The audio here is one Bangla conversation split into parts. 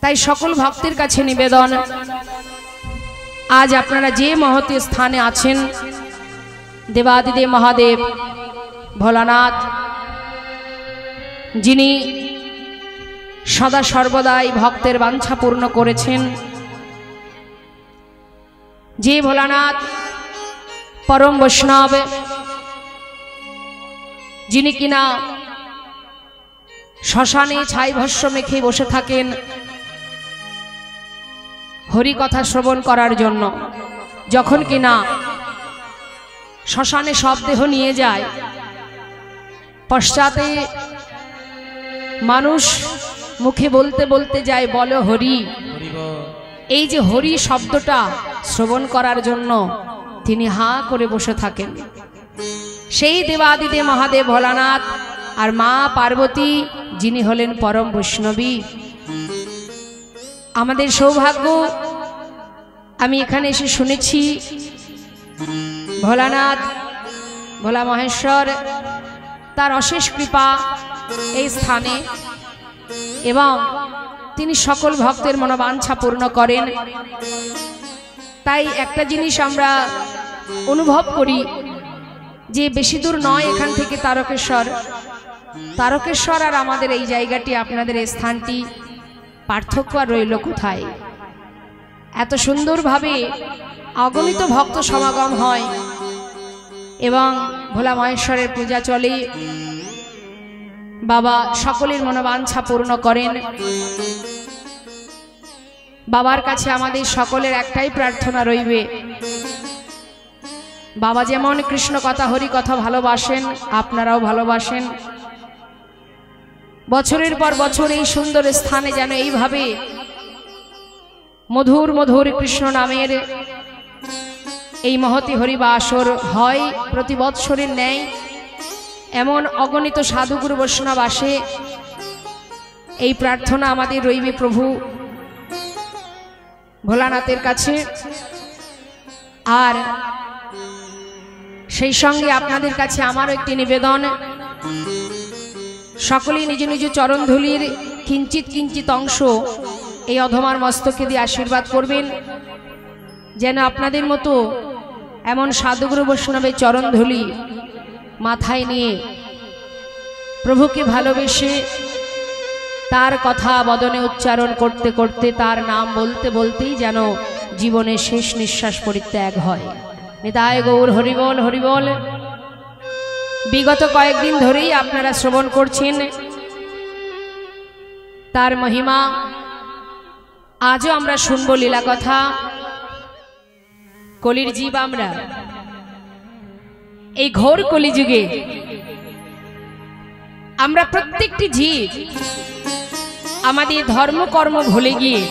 তাই সকল ভক্তের কাছে নিবেদন, আজ আপনারা যে মহৎ স্থানে আছেন, দেবাদিদেব মহাদেব ভোলানাথ, যিনি সদা সর্বদাই ভক্তের বাঞ্ছা পূর্ণ করেছেন, যে ভোলানাথ পরম বৈষ্ণব, যিনি কিনা শ্মশানে ছাই ভস্য মেখে বসে থাকেন হরি কথা শ্রবণ করার জন্য। যখন কিনা শ্মশানে সব দেহ নিয়ে যায়, পশ্চাতে মানুষ মুখে বলতে বলতে যায় বলো হরি। এই যে হরি শব্দটা শ্রবণ করার জন্য তিনি হাঁ করে বসে থাকেন। সেই দেবাদিদেব মহাদেব ভোলানাথ আর মা পার্বতী, যিনি হলেন পরম বৈষ্ণবী। আমাদের সৌভাগ্য, আমি এখানে এসে শুনেছি ভোলানাথ, ভোলা মহেশ্বর তার অশেষ কৃপা এই স্থানে, এবং তিনি সকল ভক্তের মনোবাঞ্ছা পূর্ণ করেন। তাই একটা জিনিস আমরা অনুভব করি যে বেশি দূর নয় এখান থেকে তারকেশ্বর। তারকেশ্বর আর আমাদের এই জায়গাটি, আপনাদের এই স্থানটি, পার্থক্য আর রইল কোথায়? এত সুন্দরভাবে অগণিত ভক্ত সমাগম হয় এবং ভোলা মহেশ্বরের পূজা চলে। বাবা সকলের মনোবাঞ্ছা পূর্ণ করেন। বাবার কাছে আমাদের সকলের একটাই প্রার্থনা রইবে, বাবা যেমন কৃষ্ণ কথা হরি কথা ভালোবাসেন, আপনারাও ভালোবাসেন। বছরের পর বছর এই সুন্দর স্থানে যেন এইভাবে মধুর মধুর কৃষ্ণ নামের এই মহতি হরিবাসর হয় প্রতি বৎসরের ন্যায়। এমন অগণিত সাধুগুরু বৈষ্ণব আসে, এই প্রার্থনা আমাদের রইবে প্রভু ভোলানাথের কাছে। আর সেই সঙ্গে আপনাদের কাছে আমারও একটি নিবেদন, সকলেই নিজ নিজ চরণধুলির কিঞ্চিত কিঞ্চিত অংশ এই অধমার মস্তকে দিয়ে আশীর্বাদ করবেন, যেন আপনাদের মতো এমন সাধুগুরু বৈষ্ণবের চরণধুলি মাথায় নিয়ে প্রভুকে ভালোবেসে তার কথা বদনে উচ্চারণ করতে করতে, তার নাম বলতে বলতেই যেন জীবনের শেষ নিঃশ্বাস পরিত্যাগ হয়। নিতাই গৌর হরিবল হরিবল। বিগত কয়েকদিন ধরেই আপনারা শ্রবণ করছেন তার মহিমা। আজও আমরা শুনব লীলা কথা। কলির জীব আমরা, এই ঘোর কলিযুগে আমরা প্রত্যেকটি জীব আমাদের ধর্মকর্ম ভুলে গিয়ে,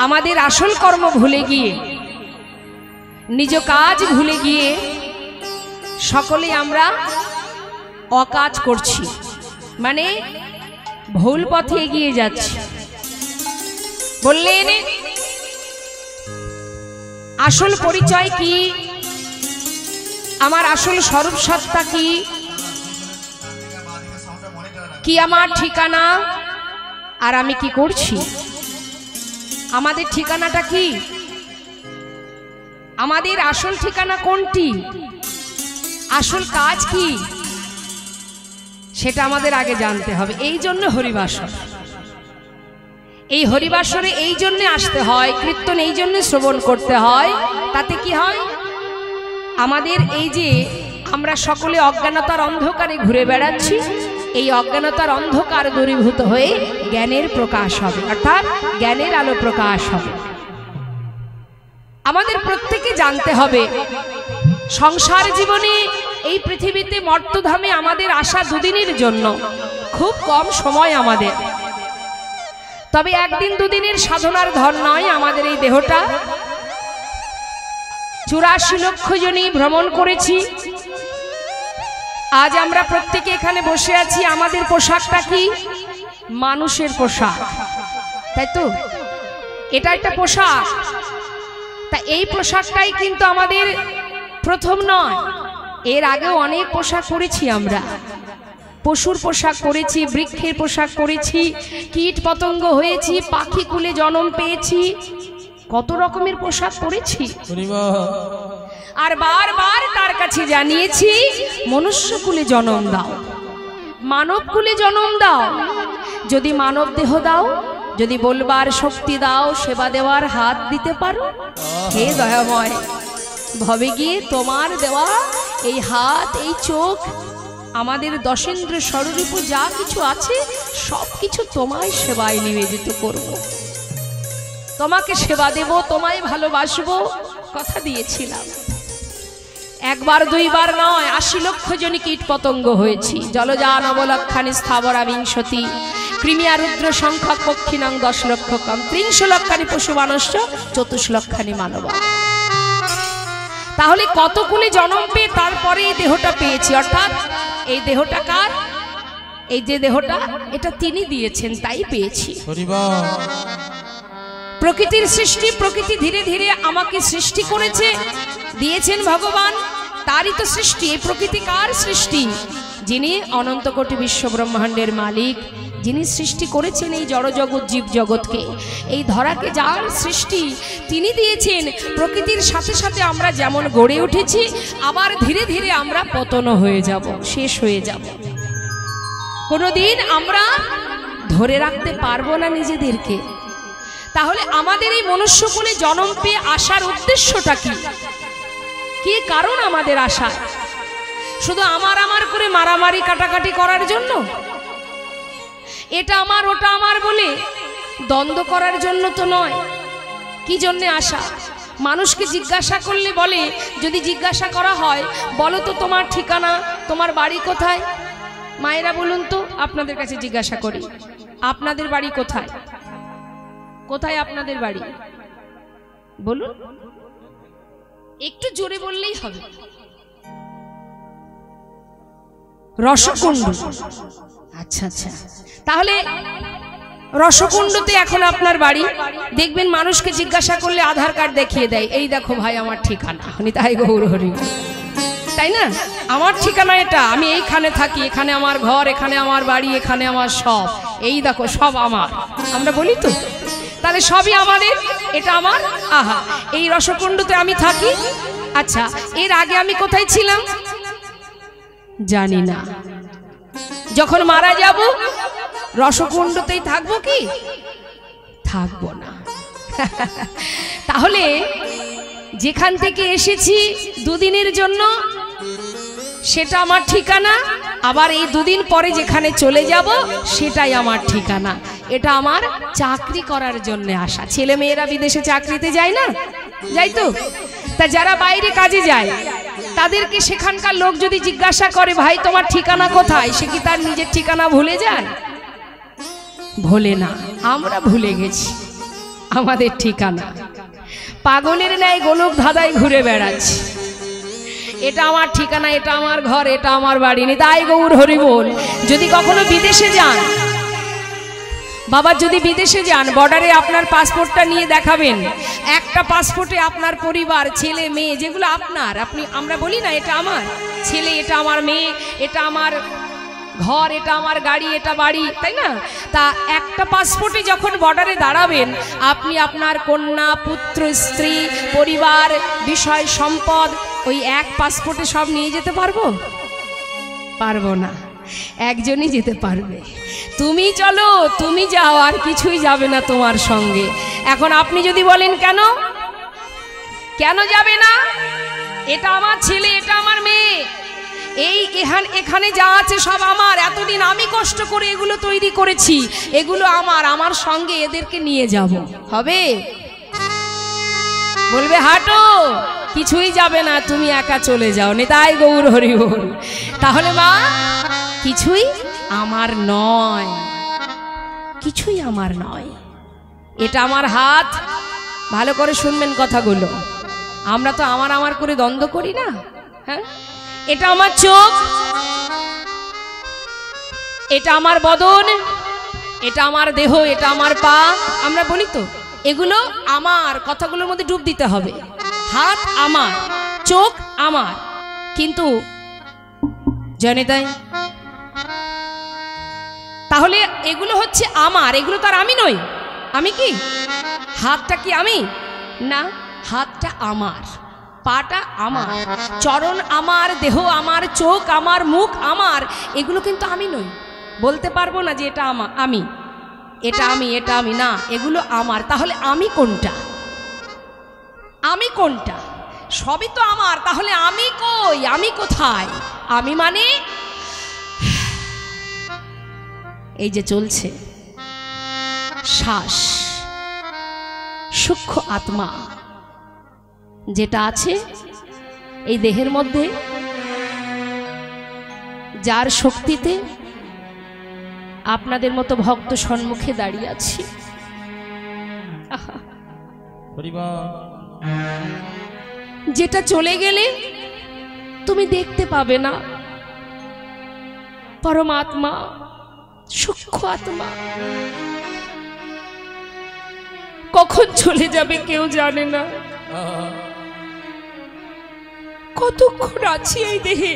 আমাদের আসল কর্ম ভুলে গিয়ে, নিজ কাজ ভুলে গিয়ে সকলেই আমরা অকাজ করছি, মানে ভুল পথে এগিয়ে যাচ্ছি। বললেন আসল পরিচয় কি, আমার আসল স্বরূপ সত্তা কি, কি আমার ঠিকানা, আর আমি কি করছি? আমাদের ঠিকানাটা কি? আমাদের আসল ঠিকানা কোনটি? আসল কাজ কি? সেটা আমাদের আগে জানতে হবে। এই জন্য হরিবাসর, এই হরিবাসরে এই জন্য আসতে হয়, কীর্তন এই জন্য শ্রবণ করতে হয়। তাতে কি হয়? আমাদের এই যে আমরা সকলে অজ্ঞানতার অন্ধকারে ঘুরে বেড়াচ্ছি, এই অজ্ঞানতার অন্ধকার দূরীভূত হয়ে জ্ঞানের প্রকাশ হবে, অর্থাৎ জ্ঞানের আলো প্রকাশ হবে। আমাদের প্রত্যেকে জানতে হবে সংসার জীবনে এই পৃথিবীতে মর্তধামে আমাদের আসা দুদিনের জন্য, খুব কম সময় আমাদের। তবে একদিন দুদিনের সাধনার ধন নয় আমাদের এই দেহটা। 84 লক্ষ জনই ভ্রমণ করেছি। আজ আমরা প্রত্যেকে এখানে বসে আছি, আমাদের পোশাকটা কি? মানুষের পোশাক, তাই তো? এটা একটা পোশাক। তা এই পোশাকটাই কিন্তু আমাদের প্রথম নয়, এর আগেও অনেক পোশাক পরেছি আমরা। পশুর পোশাক পরেছি, বৃক্ষের পোশাক পরেছি, কীট পতঙ্গ হয়েছি, পাখি কুলে জন্ম পেয়েছি, কত রকমের পোশাক পরেছি। আর বারবার তার কাছে জানিয়েছি মনুষ্য কুলে জন্ম দাও, মানব কুলে জন্ম দাও, যদি মানব দেহ দাও, যদি বলবার শক্তি দাও, সেবা দেওয়ার হাত দিতে পারো। হে দয়াময়, ভবে গিয়ে তোমার দেওয়া এই হাত, এই চোখ, আমাদের দশেন্দ্র স্বরূপ যা কিছু আছে সব কিছু তোমায় সেবায় নিবেদিত করব, তোমাকে সেবা দেব, তোমায় ভালোবাসবো, কথা দিয়েছিলাম। একবার দুইবার নয়, ৮০ লক্ষ জনই কীট পতঙ্গ হয়েছি। জলজা নবলক্ষানি স্থাবরা বিংশতি, কৃমিয়া রুদ্র সংখ্যক পক্ষিণং ১০ লক্ষ কম, ৩০ লক্ষানি পশু মানুষ্য ২৪ লক্ষানি মানব। তাহলে কত কুলে জন্ম পেয়ে তারপরে এই দেহটা পেয়েছি। অর্থাৎ এই দেহটা কার? এই যে দেহটা, এটা তিনি দিয়েছেন, তাই পেয়েছি। প্রকৃতির সৃষ্টি, প্রকৃতি ধীরে ধীরে আমাকে সৃষ্টি করেছে, দিয়েছেন ভগবান, তারই তো সৃষ্টি। এই প্রকৃতি কার সৃষ্টি? যিনি অনন্ত কোটি বিশ্ব ব্রহ্মাণ্ডের মালিক, যিনি সৃষ্টি করেছেন এই জড়জগৎ জীব জগৎকে, এই ধরাকে যার সৃষ্টি তিনি দিয়েছেন। প্রকৃতির সাথে সাথে আমরা যেমন গড়ে উঠেছি, আবার ধীরে ধীরে আমরা পতন হয়ে যাব, শেষ হয়ে যাব। কোনোদিন আমরা ধরে রাখতে পারবো না নিজেদেরকে। তাহলে আমাদের এই মনুষ্যকুলে জন্ম পেয়ে আসার উদ্দেশ্যটা কি? কি কারণ আমাদের আশা? শুধু আমার আমার করে মারামারি কাটাকাটি করার জন্য? এটা আমার ওটা আমার বলে দ্বন্দ্ব করার জন্য তো নয়। কি জন্যে আসা? মানুষকে জিজ্ঞাসা করলে বলে, যদি জিজ্ঞাসা করা হয়, বলো তো তোমার ঠিকানা, তোমার বাড়ি কোথায়? মায়েরা বলুন তো, আপনাদের কাছে জিজ্ঞাসা করি, আপনাদের বাড়ি কোথায়? কোথায় আপনাদের বাড়ি বলুন, একটু জোরে বললেই হবে। রসকুণ্ড। আচ্ছা আচ্ছা, তাহলে রসকুণ্ডতে এখন আপনার বাড়ি। দেখবেন মানুষকে জিজ্ঞাসা করলে আধার কার্ড দেখিয়ে দেয়, এই দেখো ভাই আমার ঠিকানা, তাই গৌর হরি, তাই না? আমার ঠিকানা এটা, আমি এইখানে থাকি, এখানে আমার ঘর, এখানে আমার বাড়ি, এখানে আমার সব, এই দেখো সব আমার। আমরা বলি তো, তাহলে সবই আমাদের, এটা আমার। আহা, এই রসকুণ্ডতে আমি থাকি। আচ্ছা, এর আগে আমি কোথায় ছিলাম জানি না। যখন মারা যাব রসকুণ্ডতেই থাকবো কি? থাকবো না। তাহলে যেখান থেকে এসেছি দুদিনের জন্য, সেটা আমার ঠিকানা। আবার এই দুদিন পরে যেখানে চলে যাব, সেটাই আমার ঠিকানা। এটা আমার চাকরি করার জন্য আসা। ছেলে মেয়েরা বিদেশে চাকরিতে যায় না? যাই তো। তা যারা বাইরে কাজে যায়, তাদেরকে সেখানকার লোক যদি জিজ্ঞাসা করে, ভাই তোমার ঠিকানা কোথায়, সে কি তার নিজের ঠিকানা ভুলে যায়? ভোলে না। আমরা ভুলে গেছি আমাদের ঠিকানা। পাগলের ন্যায় গোলক ধাঁধায় ঘুরে বেড়াচ্ছি, এটা আমার ঠিকানা, এটা আমার ঘর, এটা আমার বাড়ি। তাই গৌর হরি বল। যদি কখনো বিদেশে যান, বাবা যদি বিদেশে যান, বর্ডারে আপনার পাসপোর্টটা নিয়ে দেখাবেন। একটা পাসপোর্টে আপনার পরিবার, ছেলে মেয়ে, যেগুলো আপনার, আমরা বলি না এটা আমার ছেলে, এটা আমার মেয়ে, এটা আমার ঘর, এটা আমার গাড়ি, এটা বাড়ি, তাই না? তা একটা পাসপোর্টে যখন বর্ডারে দাঁড়াবেন, আপনি আপনার কন্যা, পুত্র, স্ত্রী, পরিবার, বিষয়, সম্পদ ওই এক পাসপোর্টে সব নিয়ে যেতে পারবো? পারবো না। একজনই যেতে পারবে। তুমি চলো, তুমি যাও, আর কিছুই যাবে না তোমার সঙ্গে। এখন আপনি যদি বলেন কেন, কেন যাবে না? এটা আমার ছেলে, এটা আমার মেয়ে, এই এখানে যা আছে সব আমার। এতদিন আমি কষ্ট করে এগুলো তৈরি করেছি, এগুলো আমার, আমার সঙ্গে এদেরকে নিয়ে যাব। হবে? বলবে হাঁটো, কিছুই যাবে না, তুমি একা চলে যাও। নিতাই গৌর হরি বল। তাহলে মা, কিছুই আমার নয়, কিছুই আমার নয়। এটা আমার হাত। ভালো করে শুনবেন কথাগুলো। আমরা তো আমার আমার করে দ্বন্দ্ব করি না, হ্যাঁ? এটা আমার চোখ, এটা আমার বদন, এটা আমার দেহ, এটা আমার পা। আমরা বলি তো, এগুলো আমার। কথাগুলোর মধ্যে ডুব দিতে হবে। হাত আমার, চোখ আমার, কিন্তু জানে তাই তাহলে এগুলো হচ্ছে আমার, এগুলো তো আর আমি নই। আমি কি? হাতটা কি আমি? না, হাতটা আমার, পাটা আমার, চরণ আমার, দেহ আমার, চোখ আমার, মুখ আমার, এগুলো কিন্তু আমি নই। বলতে পারবো না যে এটা আমি, এটা আমি, এটা আমি, না, এগুলো আমার। তাহলে আমি কোনটা? আমি কোনটা? সবই তো আমার। তাহলে আমি কই? আমি কোথায়? আমি মানে এই যে চলছে শ্বাস, সূক্ষ্ম আত্মা যেটা আছে এই দেহের মধ্যে, যার শক্তিতে আপনাদের মতো ভক্ত সম্মুখে দাঁড়িয়ে আছি। যেটা চলে গেলে তুমি দেখতে পাবে না। পরমাত্মা, সূক্ষ্ম আত্মা কখন চলে যাবে কেউ জানে না। কতক্ষণ আছি এই দেহে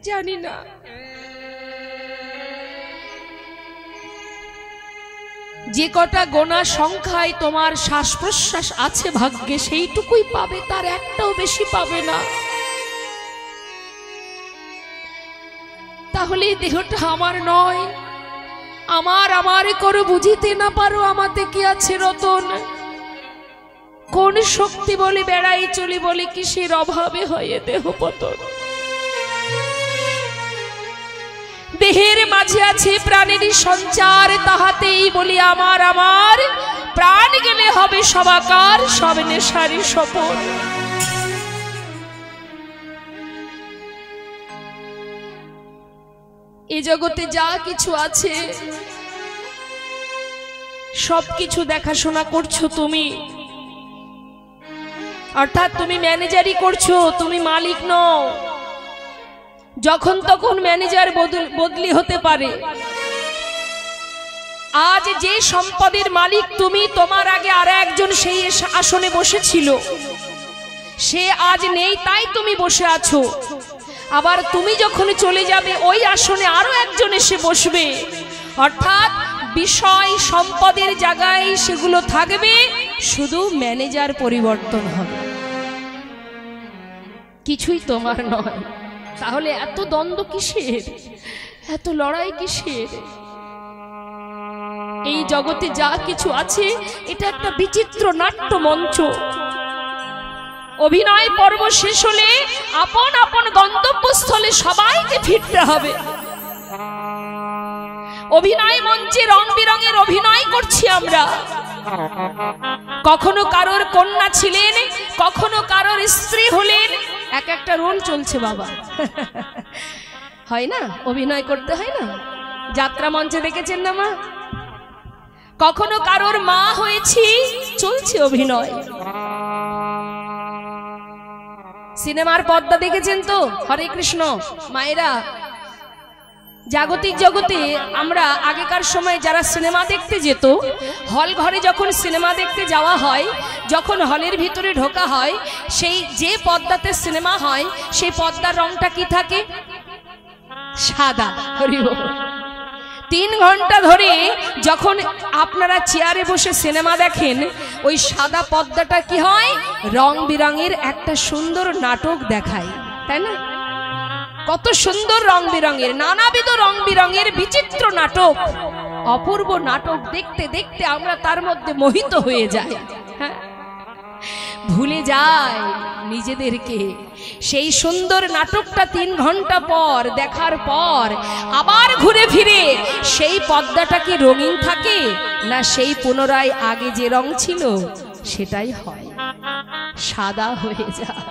জানি না। যে কটা গোনা সংখ্যায় তোমার শ্বাস প্রশ্বাস আছে ভাগ্যে, সেইটুকুই পাবে, তার একটাও বেশি পাবে না। তাহলে দেহটা আমার নয়। আমার করে বুঝিতে না পারো আমাতে কি আছে রতন। কোন শক্তি বলি বেড়াই চলি বলি কিসের অভাবে হয়ে দেহ পতন। দেহের মাঝে আছে প্রাণেরই সঞ্চার, তাহাতেই বলি আমার। প্রাণ গেলে হবে সবাকার, সব নেশারি সপন। এই জগতে যা কিছু আছে সবকিছু দেখাশোনা করছো তুমি, অর্থাৎ তুমি ম্যানেজারই করছো, তুমি মালিক নও। যখন তখন ম্যানেজার বদলি হতে পারে। আজ যে সম্পদের মালিক তুমি, তোমার আগে আর একজন সেই আসনে বসেছিল, সে আজ নেই, তাই তুমি বসে আছো। আবার তুমি যখন চলে যাবে ওই আসনে আরো একজন এসে বসবে। অর্থাৎ বিষয় সম্পদের জায়গায় সেগুলো থাকবে, শুধু ম্যানেজার পরিবর্তন হবে, কিছুই তোমার নয়। তাহলে এত দ্বন্দ্ব কিসের? এত লড়াই কিসের? এই জগতে যা কিছু আছে এটা একটা বিচিত্র নাট্য মঞ্চ। অভিনয় পর্ব শেষ হলে আপন আপন গন্তব্যস্থলে সবাইকে ফিরতে হবে। অভিনয় মঞ্চে রং বেরঙের অভিনয় করছি আমরা। কখনো কারোর কন্যা ছিলেন, কখনো কারোর স্ত্রী হলেন, এক একটা রোল চলছে বাবা। হয় না? অভিনয় করতে হয় না? যাত্রা মঞ্চে দেখেছেন না মা? কখনো কারোর মা হয়েছি, চলছে অভিনয়। সিনেমার পর্দা দেখেছেন তো? হরে কৃষ্ণ মায়েরা, জাগতিক জগতে আমরা আগেকার সময় যারা সিনেমা দেখতে যেত, হল ঘরে যখন সিনেমা দেখতে যাওয়া হয়, যখন হলের ভিতরে ঢোকা হয়, সেই যে পর্দাতে সিনেমা হয় সেই পর্দার রংটা কি থাকে? সাদা। 3 ঘন্টা ধরে যখন আপনারা চেয়ারে বসে সিনেমা দেখেন, ওই সাদা পর্দাটা কি হয়? রং বেরঙের একটা সুন্দর নাটক দেখায়, তাই না? কত সুন্দর রং বেরঙের, নানাবিধ রং বেরঙের বিচিত্র নাটক, অপূর্ব নাটক। দেখতে দেখতে আমরা তার মধ্যে মোহিত হয়ে যাই, হ্যাঁ, ভুলে যায় নিজেদেরকে। সেই সুন্দর নাটকটা 3 ঘন্টা পর দেখার পর আবার ঘুরে ফিরে সেই পর্দাটা কি রঙিন থাকে? না, সেই পুনরায় আগে যে রং ছিল সেটাই হয়, সাদা হয়ে যায়।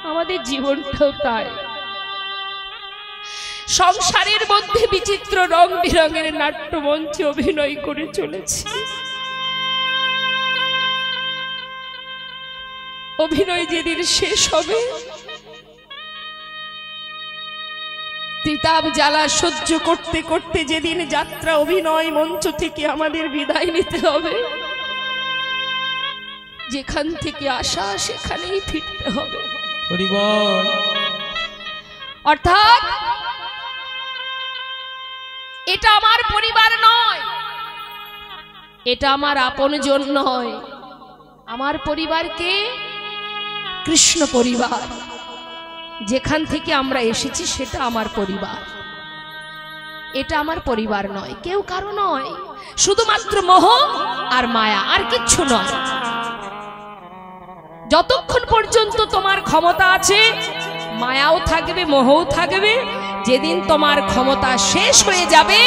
আমাদের জীবনটাও তাই। সংসারের মধ্যে বিচিত্র রং বেরঙের নাট্যমঞ্চে অভিনয় করে চলেছি। অভিনয় যেদিন শেষ হবে, তিতাব জ্বালা সহ্য করতে করতে যেদিন যাত্রা অভিনয় মঞ্চ থেকে আমাদের বিদায় নিতে হবে, যেখান থেকে আসা সেখানেই ফিরতে হবে। অর্থাৎ এটা আমার পরিবার নয়, এটা আমার আপনজন নয়। আমার পরিবারকে কৃষ্ণ পরিবার, যেখান থেকে আমরা এসেছি সেটা আমার পরিবার। এটা আমার পরিবার নয়, কেউ কারো নয়, শুধুমাত্র মোহ আর মায়া, আর কিচ্ছু নয়। যতক্ষণ পর্যন্ত তোমার ক্ষমতা আছে মায়াও থাকবে, মোহও থাকবে। যেদিন তোমার ক্ষমতা শেষ হয়ে যাবে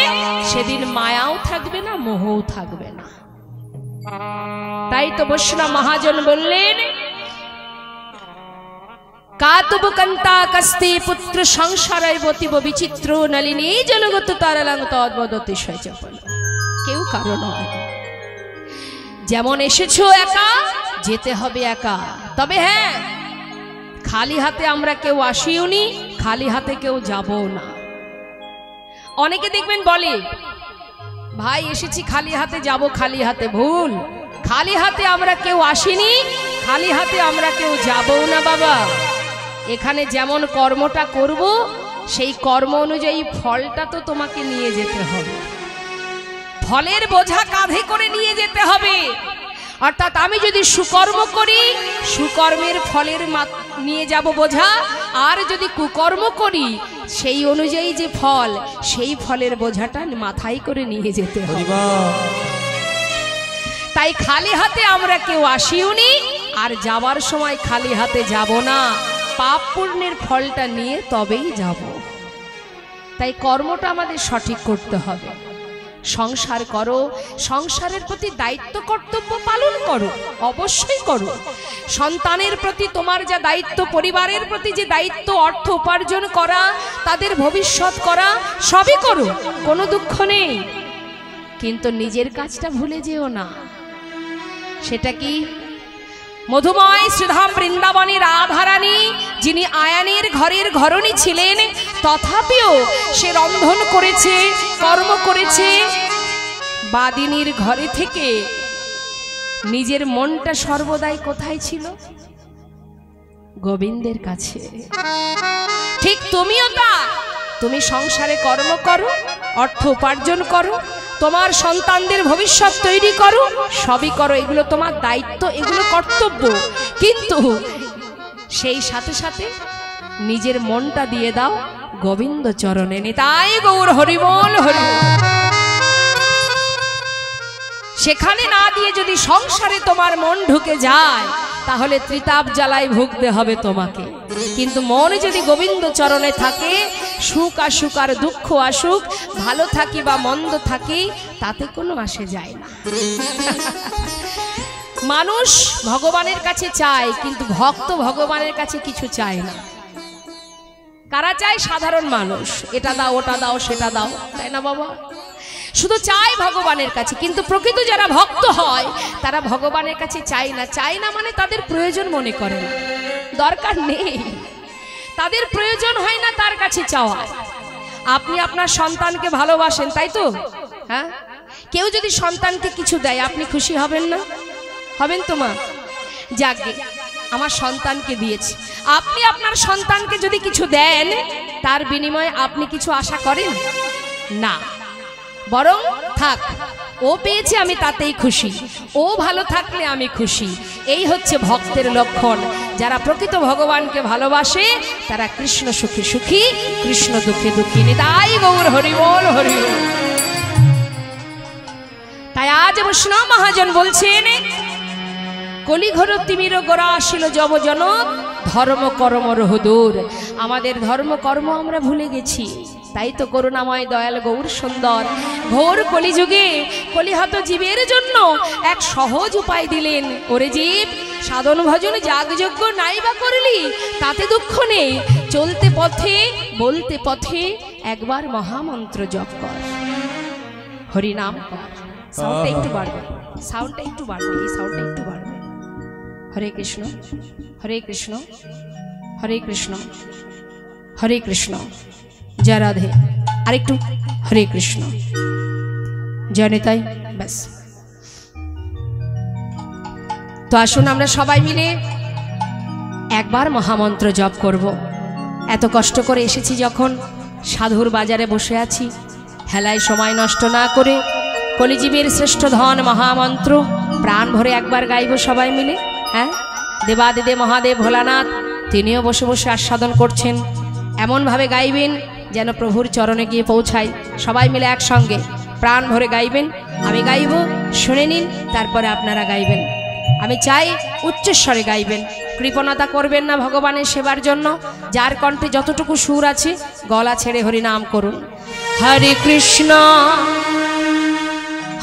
সেদিন মায়াও থাকবে না, মোহও থাকবে না। তাই তো বৈষ্ণব মহাজন বললেন, কাতুবকান্তা কস্তি পুত্র সংসারৈবতিব বিচিত্র নলিনী জলগত তারালাং তদ্বদতি সচপল। কেউ কারো নয়। যেমন এসেছো একা, যেতে হবে একা। তবে হ্যাঁ, খালি হাতে আমরা কেউ আসিওনি, খালি হাতে কেউ যাবো না। অনেকে দেখবেন বলে, ভাই এসেছি খালি হাতে যাব খালি হাতে। ভুল। খালি হাতে আমরা কেউ আসিনি, খালি হাতে আমরা কেউ যাবো না বাবা। এখানে যেমন কর্মটা করব সেই কর্ম অনুযায়ী ফলটা তো তোমাকে নিয়ে যেতে হবে। ফলের বোঝা কাঁধে করে নিয়ে যেতে হবে। অর্থাৎ আমি যদি সুকর্ম করি, সুকর্মের ফলের নিয়ে যাব বোঝা, আর যদি কুকর্ম করি সেই অনুযায়ী যে ফল, সেই ফলের বোঝাটা মাথায় করে নিয়ে যেতে হবে। তাই খালি হাতে আমরা কেউ আসিওনি, আর যাবার সময় খালি হাতে যাব না। পাপ পুণ্যের ফলটা নিয়ে তবেই যাব। তাই কর্মটা আমাদের সঠিক করতে হবে। সংসার করো, সংসারের প্রতি দায়িত্ব কর্তব্য পালন করো, অবশ্যই করো। সন্তানের প্রতি তোমার যা দায়িত্ব, পরিবারের প্রতি যে দায়িত্ব, অর্থ উপার্জন করা, তাদের ভবিষ্যৎ করা, সবই করো, কোনো দুঃখ নেই। কিন্তু নিজের কাজটা ভুলে যেও না। সেটা কি? মধুময় শ্রীধাম বৃন্দাবনের রাধারানী, যিনি আয়ানের ঘরের ঘরণী ছিলেন, তথাপিও সে রন্ধন করেছে, কর্ম করেছে। বাদিনীর ঘরে থেকে নিজের মনটা সর্বদাই কোথায় ছিল? গোবিন্দের কাছে। ঠিক তুমিও তা। তুমি সংসারে কর্ম করো, অর্থ উপার্জন করো, তোমার সন্তানদের ভবিষ্যৎ তৈরি করো, সবই করো, এগুলো তোমার দায়িত্ব, এগুলো কর্তব্য। কিন্তু সেই সাথে সাথে নিজের মনটা দিয়ে দাও গোবিন্দ চরণে। নিতাই গৌর হরিবল হরিবল। সেখানে না দিয়ে যদি সংসারে তোমার মন ঢুকে যায়, তাহলে ত্রিতাপ জ্বালায় ভুগতে হবে তোমাকে। কিন্তু মন যদি গোবিন্দ চরণে থাকে, সুখ আসুক আর দুঃখ আসুক, ভালো থাকি বা মন্দ থাকি, তাতে কোনো আসে যায় না। মানুষ ভগবানের কাছে চায়, কিন্তু ভক্ত ভগবানের কাছে কিছু চায় না। কারা চায়? সাধারণ মানুষ। এটা দাও, ওটা দাও, সেটা দাও, তাই না বাবা? শুধু চায় ভগবানের কাছে। কিন্তু প্রকৃত যারা ভক্ত হয় তারা ভগবানের কাছে চায় না। চায় না মানে তাদের প্রয়োজন মনে করে না, দরকার নেই, তাদের প্রয়োজন হয় না তার কাছে চাওয়া। আপনি আপনার সন্তানকে ভালোবাসেন, তাই তো? হ্যাঁ, কেউ যদি সন্তানকে কিছু দেয় আপনি খুশি হবেন না? হবেন তো মা? যাকে আমার সন্তানকে দিয়েছি, আপনি আপনার সন্তানকে যদি কিছু দেন, তার বিনিময়ে আপনি কিছু আশা করেন না। বরং থাক, ও পেয়েছে আমি তাতেই খুশি, ও ভালো থাকলে আমি খুশি। এই হচ্ছে ভক্তের লক্ষণ। যারা প্রকৃত ভগবানকে ভালোবাসে তারা কৃষ্ণ সুখী সুখী, কৃষ্ণ দুঃখে দুঃখী। নিতাই গৌর হরিবল হরিবল। তাই আজ বৈষ্ণব মহাজন বলছেন, কলিঘর তিমির গোড়া আসিল যব জনক, ধর্ম কর্ম রহুদূর। আমাদের ধর্ম কর্ম আমরা ভুলে গেছি। তাই তো করুণাময় দয়াল গৌর সুন্দর ঘোর কলিযুগে কলিহত জীবের জন্য এক সহজ উপায় দিলেন। ওরে জীব, সাধন ভজন যাগযজ্ঞ নাই বা করলি, তাতে দুঃখ নেই। চলতে পথে বলতে পথে একবার মহামন্ত্র জপ কর, হরিনাম কর। সাউন্ডটা একটু বাড়বে, সাউন্ডটা একটু বাড়বে, এই সাউন্ডটা একটু বাড়বে। হরে কৃষ্ণ হরে কৃষ্ণ হরে কৃষ্ণ হরে কৃষ্ণ, জয় রাধে। আরেকটু হরে কৃষ্ণ, জয় নিতাই। ব্যাস। তো আসুন আমরা সবাই মিলে একবার মহামন্ত্র জপ করব। এত কষ্ট করে এসেছি যখন, সাধুর বাজারে বসে আছি, হেলায় সময় নষ্ট না করে কলিজীবের শ্রেষ্ঠ ধন মহামন্ত্র প্রাণ ভরে একবার গাইব সবাই মিলে। হ্যাঁ, দেবাদিদে মহাদেব ভোলানাথ তিনিও বসে বসে আস্বাদন করছেন। এমনভাবে গাইবেন যেন প্রভুর চরণে গিয়ে পৌঁছায়। সবাই মিলে একসঙ্গে প্রাণ ভরে গাইবেন। আমি গাইব, শুনে নিন, তারপরে আপনারা গাইবেন। আমি চাই উচ্চস্বরে গাইবেন, কৃপণতা করবেন না ভগবানের সেবার জন্য। যার কণ্ঠে যতটুকু সুর আছে গলা ছেড়ে হরি নাম করুন। হরে কৃষ্ণ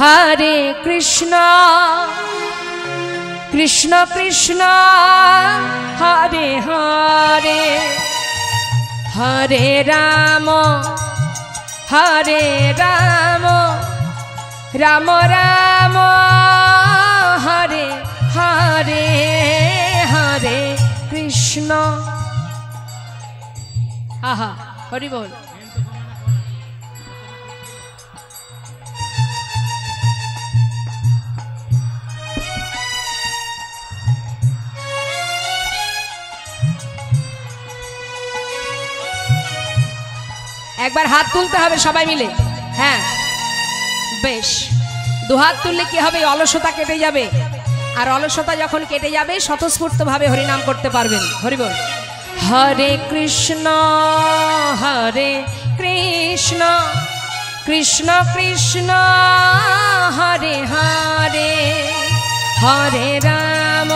হরে কৃষ্ণ কৃষ্ণ কৃষ্ণ হরে হরে হরে রাম রাম রাম হরে হরে হরে কৃষ্ণ। আহা, হরি বল। একবার হাত তুলতে হবে সবাই মিলে। হ্যাঁ, বেশ। দুহাত তুললে কি হবে? অলসতা কেটে যাবে। আর অলসতা যখন কেটে যাবে স্বতঃস্ফূর্ত ভাবে হরিনাম করতে পারবেন। হরি বল। হরে কৃষ্ণ কৃষ্ণ কৃষ্ণ হরে হরে হরে রাম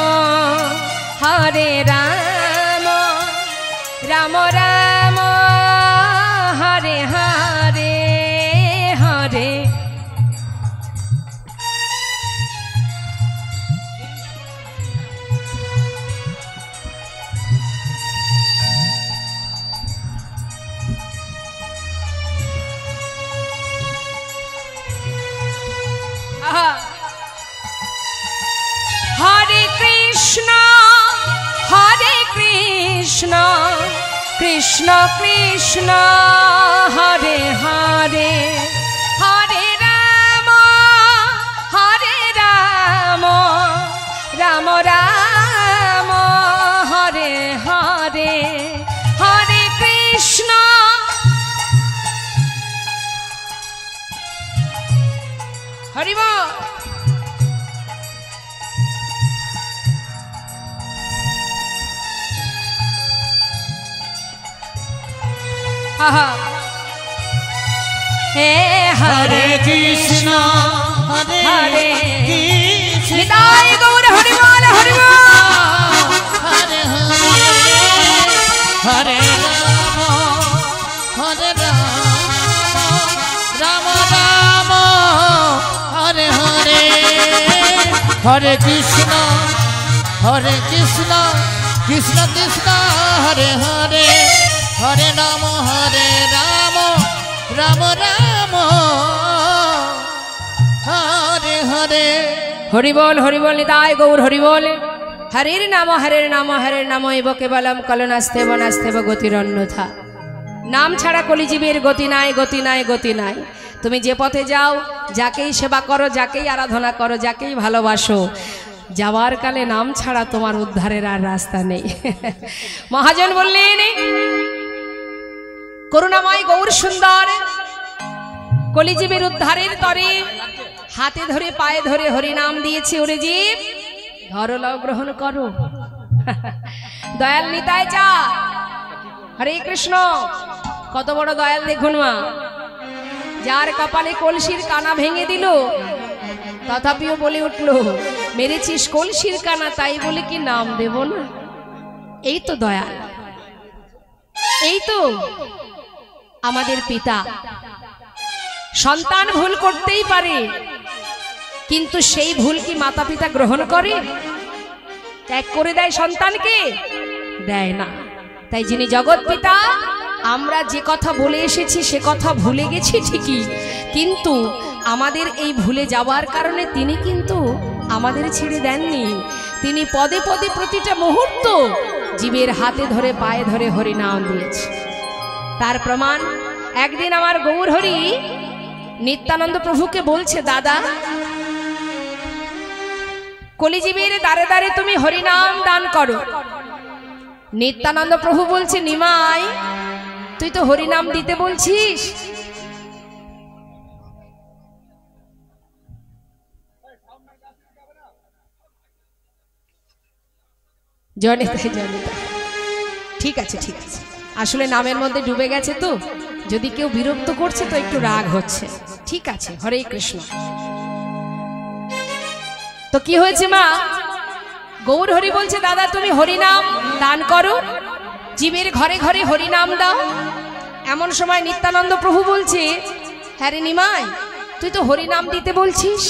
রাম রাম হরে হরে হরে। হরে কৃষ্ণ কৃষ্ণ কৃষ্ণ হরে হরে হরে রাম রাম রাম হরে হরে হরে কৃষ্ণ হরি বল। হে হরে কৃষ্ণ হরে কৃষ্ণ নিতাই গৌর হরি বল হরি বল। হরে হরে হরে রাম রাম হরে হরে হরে কৃষ্ণ কৃষ্ণ কৃষ্ণ হরে হরে হরে রাম রাম রাম হরে হরে। হরি বল নিতাই গৌর হরি বল। হরের নাম হরের নাম এব কেবলম কলনাস্তেব নাস্তেব গতিরন্যথা। নাম ছাড়া কলিজীবের গতি নাই গতি নাই গতি নাই। তুমি যে পথে যাও, যাকেই সেবা করো, যাকেই আরাধনা করো, যাকেই ভালোবাসো, যাওয়ার কালে নাম ছাড়া তোমার উদ্ধারের আর রাস্তা নেই। মহাজন বললেন, করুণাময় গৌর সুন্দর কলিজীবের উদ্ধারের তরে হাতে ধরে পায়ে ধরে হরি নাম দিয়েছে। ওরে জীব, ধরো লও গ্রহণ করো। দয়াল নিতাই চা হরে কৃষ্ণ। কত বড় দয়াল দেখুন মা, যার কপালে কলসির কানা ভেঙে দিল, তথাপিও বলে উঠল, মেরেছিস কলসির কানা, তাই বলে কি নাম দেব না? এই তো দয়াল, এই তো আমাদের পিতা। সন্তান ভুল করতেই পারে, কিন্তু সেই ভুল কি মাতা পিতা গ্রহণ করে? ত্যাগ করে দেয় সন্তানকে? দেয় না। তাই যিনি জগৎ পিতা, আমরা যে কথা বলে এসেছি সে কথা ভুলে গেছি ঠিকই, কিন্তু আমাদের এই ভুলে যাওয়ার কারণে তিনি কিন্তু আমাদের ছেড়ে দেননি। তিনি পদে পদে প্রতিটা মুহূর্ত জীবের হাতে ধরে পায়ে ধরে হরি নাম দিয়েছে। তার প্রমাণ একদিন আমার গৌর হরি নিত্যানন্দ প্রভুকে বলছে, দাদা, কলিজীবের দ্বারে দ্বারে তুমি হরিনাম দান করো। নিত্যানন্দ প্রভু বলছে, নিমাই, তুই তো হরিনাম দিতে বলছিস, জনিতাই জনিতাই। ঠিক আছে ঠিক আছে, আসলে নামের মধ্যে ডুবে গেছে তো, যদি কেউ বিরক্ত করছে তো একটু রাগ হচ্ছে। ঠিক আছে, হরে কৃষ্ণ। তো কি হয়েছে মা? গৌর হরি বলছে দাদা তুমি হরিনাম দান করো, জীবের ঘরে ঘরে হরিনাম দাও। এমন সময় নিত্যানন্দ প্রভু বলছে, হ্যাঁ রে নিমাই, তুই তো হরিনাম দিতে বলছিস,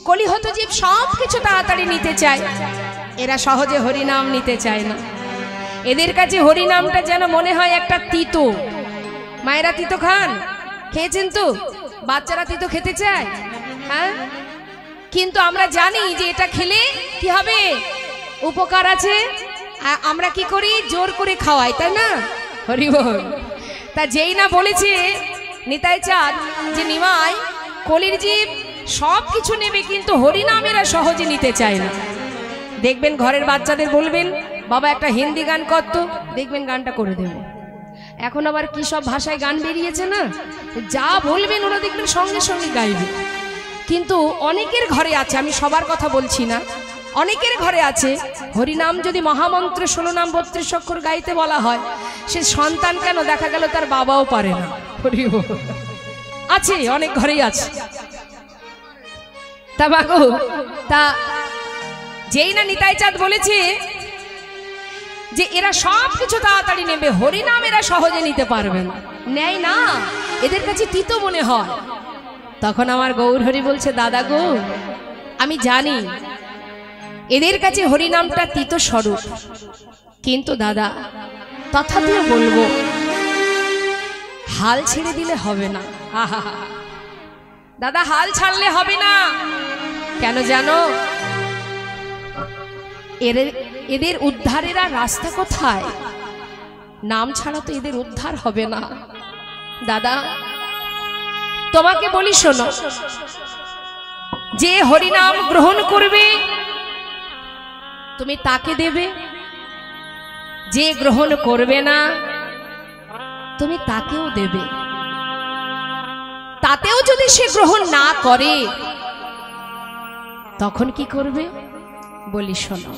কলিহত জীব সব কিছু তাড়াতাড়ি নিতে চায়, এরা সহজে হরিনাম নিতে চায় না। এদের কাছে হরিনামটা যেন মনে হয় একটা তিতো। মায়েরা তিতো খান, খেয়েছেন তো? বাচ্চারা তিতো খেতে চায়, হ্যাঁ? কিন্তু আমরা জানি যে এটা খেলে কি হবে, উপকার আছে। আমরা কি করি, জোর করে খাওয়াই, তাই না? হরি বল। তা যেই না বলেছে নিতাই চাঁদ যে নিমাই, কলির জীব সব কিছু নেবে কিন্তু হরিনাম এরা সহজে নিতে চায় না। দেখবেন ঘরের বাচ্চাদের বলবেন বাবা একটা হিন্দি গান করত, দেখবেন গানটা করে দেবে। এখন আবার কি সব ভাষায় গান বেরিয়েছে না, যা বলবেন ওরা দেখবেন সঙ্গে সঙ্গে গাইবে। কিন্তু অনেকের ঘরে আছে, আমি সবার কথা বলছি না, অনেকের ঘরে আছে হরিনাম যদি মহামন্ত্র 16 নাম 32 অক্ষর গাইতে বলা হয়, সে সন্তান কেন দেখা গেল তার বাবাও পারে না। হরি বল। আছে, অনেক ঘরেই আছে। তা বাগো, তা যেই না নিতাই চাঁদ বলেছে যে এরা সব কিছু তাড়াতাড়ি নেবে, হরিনাম এরা সহজে নিতে পারবে না, নেয় না, এদের কাছে তিতো মনে হয়। তখন আমার গৌর হরি বলছে দাদা গো, আমি জানি এদের কাছে হরিনামটা তিতো স্বরূপ, কিন্তু দাদা তথাপিও বলবো হাল ছেড়ে দিলে হবে না। দাদা হাল ছাড়লে হবে না। কেন জানো? এদের উদ্ধারের আর রাস্তা কোথায়? নাম ছাড়া তো এদের উদ্ধার হবে না। দাদা তোমাকে বলি শোনো, যে হরিনাম গ্রহণ করবে তুমি তাকে দেবে, যে গ্রহণ করবে না তুমি তাকেও দেবে। তাতেও যদি সে গ্রহণ না করে তখন কি করবে বলি শোনো।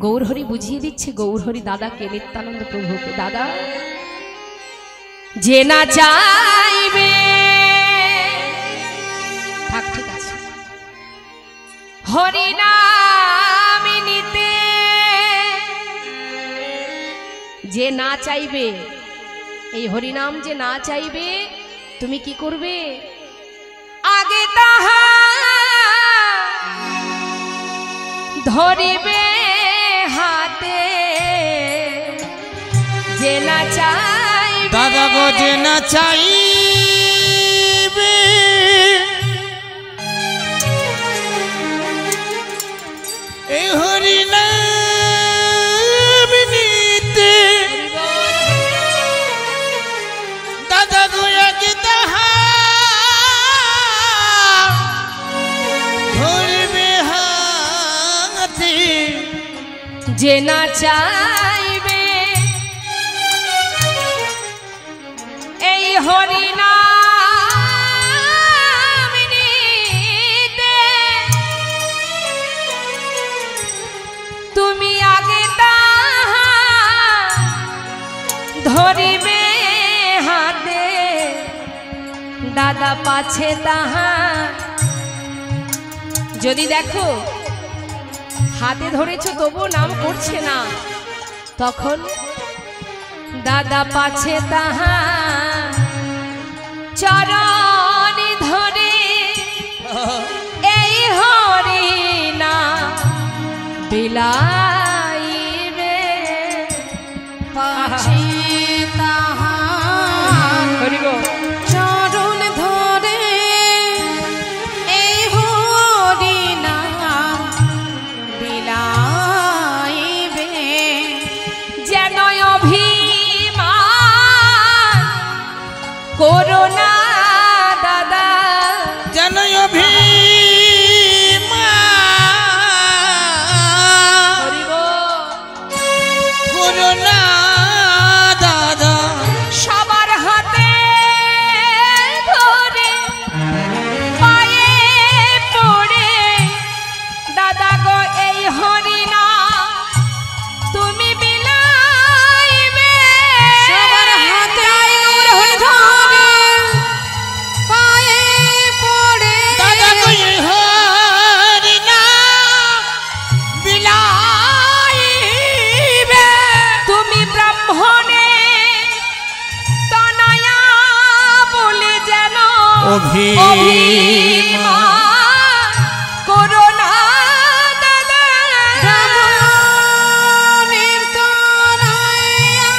গৌরহরি বুঝিয়ে দিচ্ছে, গৌরহরি দাদাকে, নিত্যানন্দ প্রভুকে, দাদা যে না চাইবে, থাক ঠিক আছে, হরিনাম নিতে, যে না চাইবে, এই হরিনাম যে না চাইবে, তুমি কি করবে? আগে তাহা ধরিবে হাতে, যে না চাইবে, দাদা গো যে না চাইবে, এই হরিনাম নিতে, দাদা গো আগে তাহা ধরিবে হাতে, যে না চাইবে এই হরিনাম নিতে, তুমি আগে তাহা ধরিবে হাতে, দাদা পাছে তাহা। যদি দেখো হাতে ধরেছ তবুও নাম করছে না, তখন দাদা পাছে তাহা চরণ ধরে এই হরিনাম বিলাইবে, পাছে তাহা চরণ ধরে এই হরিনাম বিলাইবে, যেন অভিমান করোনা অভিমান করো না দাদা। রাবণের তনয়া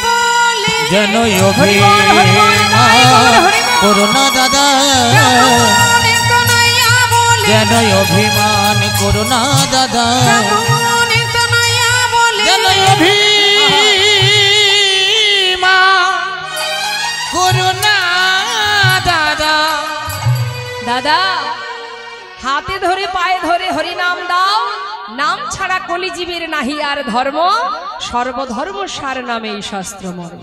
বলে যেন অভিমান করো না দাদা, রাবণের তনয়া বলে যেন অভিমান করো না দাদা, রাবণের তনয়া বলে যেন অভিমান করো না দাদা। দাদা হাতে ধরে পায়ে ধরে হরিনাম দাও, নাম ছাড়া কলিজীবের নাহি আর ধর্ম, সর্বধর্ম সার নামে এই শাস্ত্র মর্ম।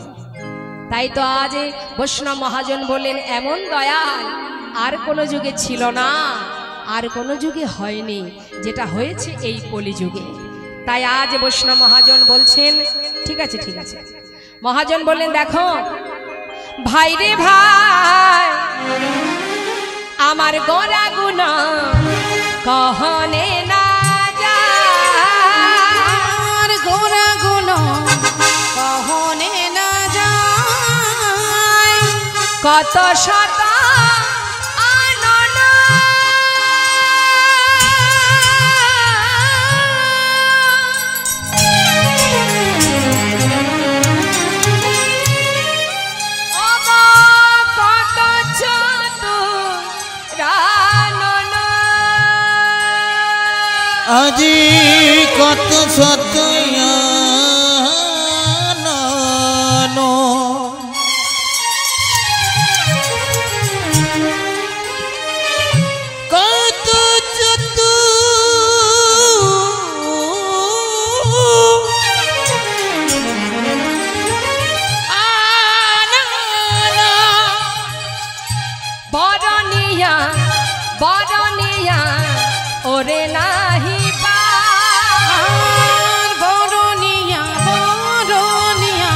তাই তো আজ বৈষ্ণব মহাজন বললেন এমন দয়াল আর কোনো যুগে ছিল না, আর কোনো যুগে হয়নি, যেটা হয়েছে এই কলিযুগে। তাই আজ বৈষ্ণব মহাজন বলছেন, ঠিক আছে ঠিক আছে, মহাজন বললেন দেখো ভাই রে ভাই আমার গোরা গুনা কহনে না আর গোরা গুনো কহনে না যায়, কত শত আনন কত চতুরানন আজি কত সতয়া কত চতু বরনিয়া বরনিয়া ওরে নাহি আর বরনিয়া বরনিয়া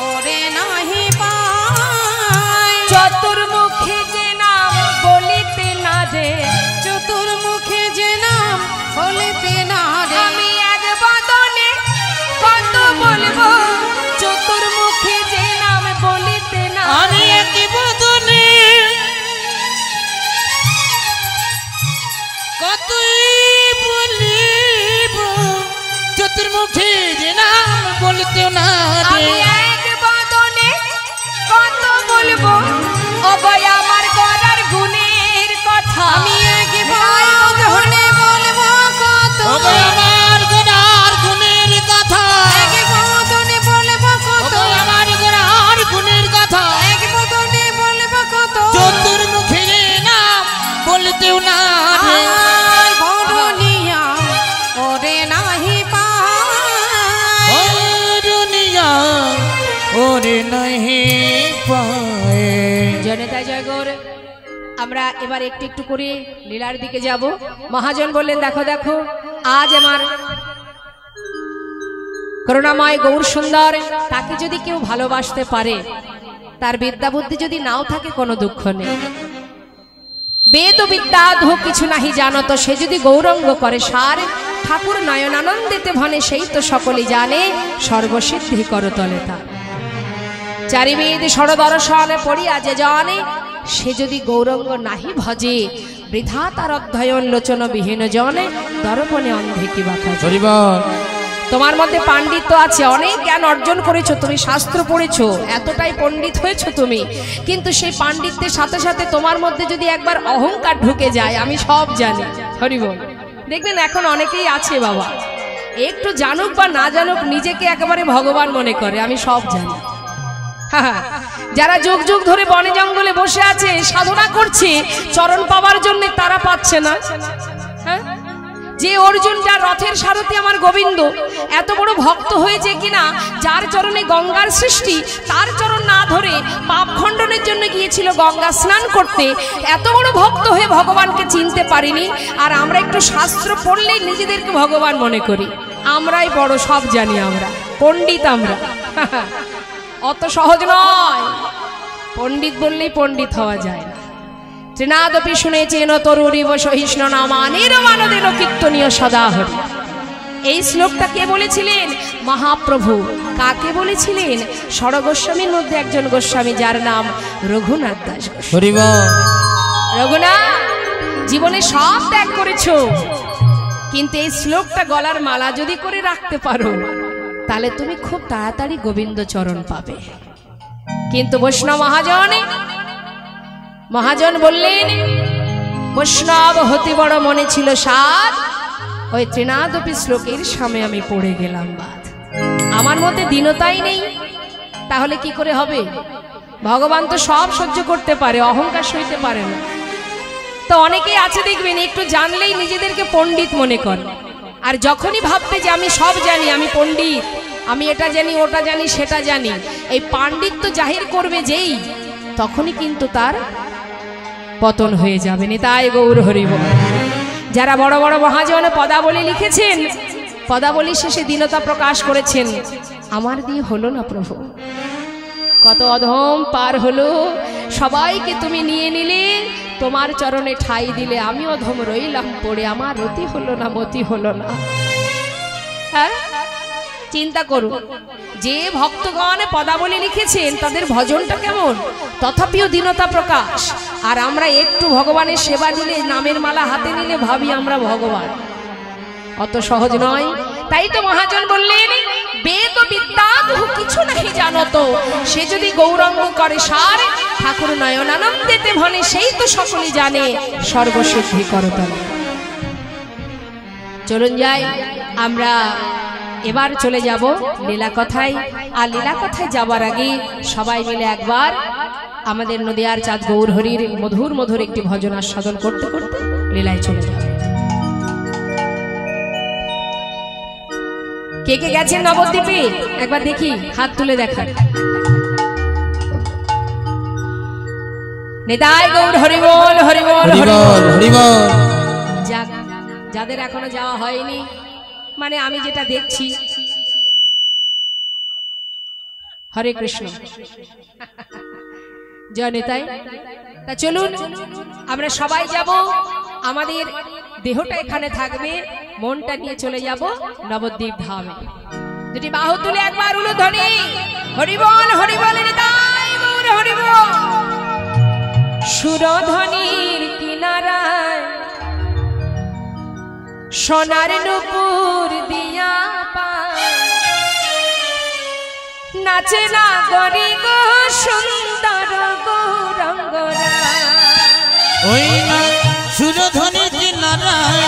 ওরে নাহি পায়, চতুর্মুখী যে নাম বলিতে না রে, চতুর্মুখে যে নাম বলিতে না রে, আমি এক বদনে কত বলবো, চতুর্মুখী যে নাম বলিতে না আমি একই বদনে কতই বলিব, চতুর্মুখী যে নাম বলতে না আমি রে। এক বদনে কত বলবো, ও গো আমার গড়ার গুণের কথা, আমি এক বদনে বলবো কত, ওগো আমার গোড়ার গুণের কথা, এক বদনে বলবো কত, ওগো আমার গোড়ার গুণের কথা, এক বদনে বলবো কত, চতুর্মুখী যে নাম বলতেও না রে। আর বরনিয়া ওরে নাহি পায়, ও দুনিয়া ওরে নাহি পায়। জনতা জয়গৌর। আমরা এবার একটু একটু করে লীলার দিকে যাব। মহাজন বললেন দেখো দেখো আজ আমার করুণাময় গৌর সুন্দর, তাকে যদি কেউ ভালোবাসতে পারে, তার বিদ্যা বুদ্ধি যদি নাও থাকে কোনো দুঃখ নেই, বেদ বিদ্যা ধো কিছু নাহি জানো তো, সে যদি গৌরঙ্গ করে সার, ঠাকুর নয়নানন্দিতে ভনে সেই তো সকলে জানে, সর্বসিদ্ধি করতলে তা চারিবেদ ষড়দর্শন পড়িয়া যে জানে, সে যদি গৌরঙ্গ নাহি ভজে, বৃথা তার অধ্যয়ন লোচন বিহীন জনে, দর্পণে অন্ধে কি বাঁকা। তোমার মধ্যে পাণ্ডিত্য আছে, অনেক জ্ঞান অর্জন করেছো তুমি, শাস্ত্র পড়েছো, এতটাই পণ্ডিত হয়েছো তুমি, কিন্তু সেই পাণ্ডিত্যের সাথে সাথে তোমার মধ্যে যদি একবার অহংকার ঢুকে যায়, আমি সব জানি, হরি বল, দেখবেন এখন অনেকেই আছে বাবা, একটু জানুক বা না জানুক নিজেকে একেবারে ভগবান মনে করে, আমি সব জানি। যারা যুগ যুগ ধরে বনে জঙ্গলে বসে আছে, সাধনা করছে চরণ পাওয়ার জন্য, তারা পাচ্ছে না। হ্যাঁ, যে অর্জুন, যার রথের সারথি আমার গোবিন্দ, এত বড় ভক্ত হয়েছে কিনা, যার চরণে গঙ্গার সৃষ্টি, তার চরণ না ধরে পাপ খণ্ডনের জন্য গিয়েছিল গঙ্গা স্নান করতে, এত বড় ভক্ত হয়ে ভগবানকে চিনতে পারিনি। আর আমরা একটু শাস্ত্র পড়লেই নিজেদেরকে ভগবান মনে করি, আমরাই বড়, সব জানি, আমরা পণ্ডিত, আমরা অত সহজ নয়, পণ্ডিত বললেই পণ্ডিত হওয়া যায় না। তৃণাদপি শুনেছেন তরুরিব সহিষ্ণু নামানির মানদেন কীর্তনীয় সদা হরি। এই শ্লোকটা কে বলেছিলেন? মহাপ্রভু। কাকে বলেছিলেন? ষড়গোস্বামীর মধ্যে একজন গোস্বামী, যার নাম রঘুনাথ দাস গোস্বামী। রঘুনাথ, জীবনে সব ত্যাগ করেছো, কিন্তু এই শ্লোকটা গলার মালা যদি করে রাখতে পারো তাহলে তুমি খুব তাড়াতাড়ি গোবিন্দ চরণ পাবে। কিন্তু বৈষ্ণব মহাজন বললেন, বৈষ্ণব হতে বড় মনে ছিল সাধ, ওই ত্রিনাদপি শ্লোকের সামনে আমি পড়ে গেলাম বাদ। আমার মধ্যে দীনতাই নেই, তাহলে কি করে হবে? ভগবান তো সব সহ্য করতে পারে, অহংকার সইতে পারে না। তো অনেকেই আছে দেখবেন, একটু জানলেই নিজেদেরকে পণ্ডিত মনে করে, আর যখনই ভাববে যে আমি সব জানি, আমি পণ্ডিত, আমি এটা জানি, ওটা জানি, সেটা জানি, এই পাণ্ডিত্য জাহির করবে যেই, তখনই কিন্তু তার পতন হয়ে যাবে। নিতাই গৌর হরি বল। যারা বড় বড় মহাজন পদাবলী লিখেছেন, পদাবলী শেষে দীনতা প্রকাশ করেছেন, আমার দিয়ে হলো না প্রভু, কত অধম পার হলো, সবাইকে তুমি নিয়ে নিলে, তোমার চরণে ঠাই দিলে, আমি অধম রইলাম পড়ে, আমার রতি হলো না, মতি হলো না। হ্যাঁ, চিন্তা করুন, যে ভক্তগণ পদাবলী লিখেছেন তাদের ভজনটা কেমন, তথাপিও দীনতা প্রকাশ। আর আমরা একটু ভগবানের সেবা দিলে, নামের মালা হাতে নিলে ভাবি আমরা ভগবান। অত সহজ নয়। তাই তো মহাজন বললেন, বেদ বিদ্যা বহু কিছু নাহি জানত, সে যদি গৌরাঙ্গ করে সার, ঠাকুর নয়নানন্দেতে ভনে, সেই তো সকলে জানে, সর্বসিদ্ধি করতল। চলুন যাই, আমরা এবার চলে যাব লীলা কথায়। আর লীলা কথায় যাবার আগে সবাই মিলে একবার আমাদের নদিয়ার চাঁদ গৌর হরির মধুর মধুর একটি ভজন আস্বাদন করতে করতে লীলায় চলে যাব। কে কে গেছেন নবদ্বীপে একবার দেখি, হাত তুলে দেখান। নিতাই গৌর হরি বল, হরি বল, হরি বল, হরি বল। যাদের এখনো যাওয়া হয়নি, মানে আমি যেটা দেখছি, হরে কৃষ্ণ, জয় নিতাই। তা চলুন আমরা সবাই যাব, আমাদের দেহটা এখানে থাকবে, মনটা নিয়ে চলে যাব নবদ্বীপ ধামে। দুটি বাহু তুলে একবার উলুধ্বনি, হরি বল, হরি বল, নিতাই গৌর হরি বল। সুরধ্বনির কিনারায় সোনার নুপুর দিয়া পায়, নাচে না গরি গো সুন্দর গৌরাঙ্গরা। ওই না সুরধ্বনি কিনারায়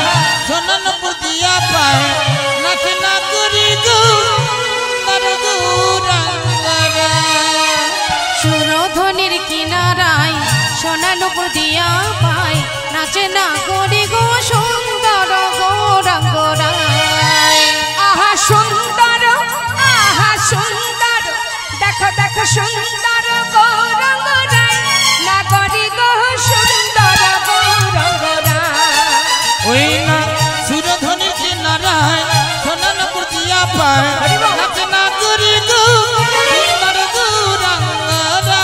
সোনার নুপুর দিয়া পায়, নাচে না গরি গো সুন্দর গৌরাঙ্গরা। সুরধ্বনির কিনারায় সোনার নুপুর দিয়া পায়, নাচে না গরি গো সুন্দর গৌরাঙ্গরা। আহা সুন্দর, আহা সুন্দর, দেখো দেখো সুন্দর গৌরাঙ্গরা, না গরি গো সুন্দর গৌরাঙ্গরা। ওই না সুরধ্বনি কিনারায় সোনার নুপুর দিয়া পায়, নাচে না গরি গো সুন্দর গৌরাঙ্গরা।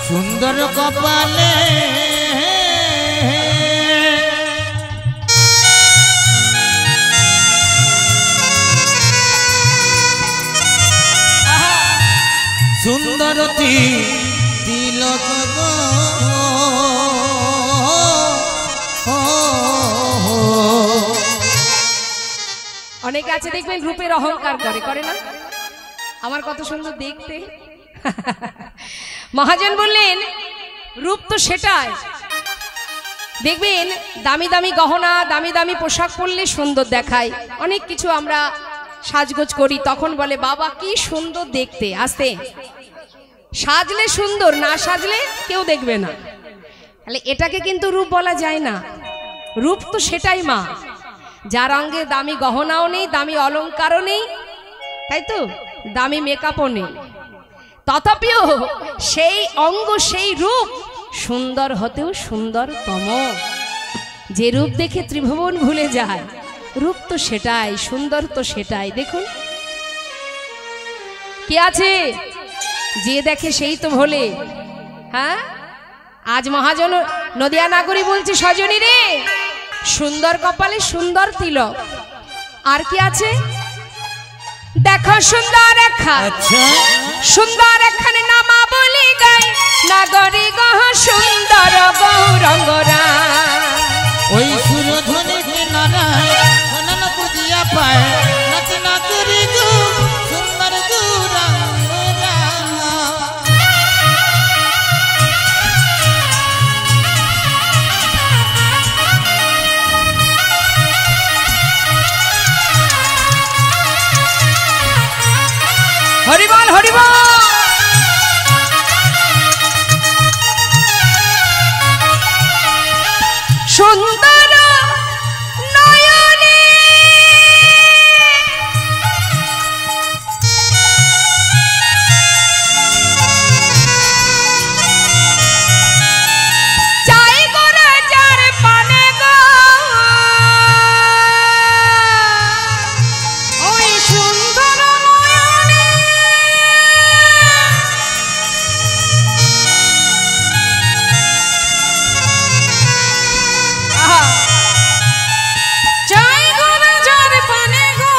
সুন্দর কপালে সুন্দর তিলক গো। অনেকে আছে দেখবেন রূপের অহংকার করে, করে না? আমার কত সুন্দর দেখতে। মহাজন বললেন রূপ তো সেটাই, দেখবেন দামি দামি গহনা দামি দামি পোশাক পরলে সুন্দর দেখায়, অনেক কিছু আমরা সাজগোজ করি, তখন বলে বাবা কি সুন্দর দেখতে। আসতে সাজলে সুন্দর, না সাজলে কেউ দেখবে না। তাহলে এটাকে কিন্তু রূপ বলা যায় না। রূপ তো সেটাই মা, যার অঙ্গে দামি গহনাও নেই, দামি অলংকারও নেই, তাই তো, দামি মেকআপও নেই, তথাপিও সেই অঙ্গ সেই রূপ সুন্দর হতেও সুন্দরতম। যে রূপ দেখে ত্রিভুবন ভুলে যায়, রূপ তো সেটাই, সুন্দর তো সেটাই। দেখুন কে আছে যে দেখে সেই তো ভোলে। হ্যাঁ, আজ মহাজন নদিয়া নাগরী বলছে সজনী রে সুন্দর কপালে সুন্দর তিলক। আর কি আছে দেখো সুন্দর একখান, সুন্দর একখানে নামা বলি গাই নাগরী গহ সুন্দর গৌরঙ্গরা। ওই সুরধ্বনি কিনারায় সোনানো পুজিয়া পায় নাচে নাগরী গো সুন্দর গৌরঙ্গরা। হরিবল হরিবল। সুন্দর নয়নে চাই গোরা যার পানে গো, ওই সুন্দর নয়নে চাই গোরা যার পানে গো।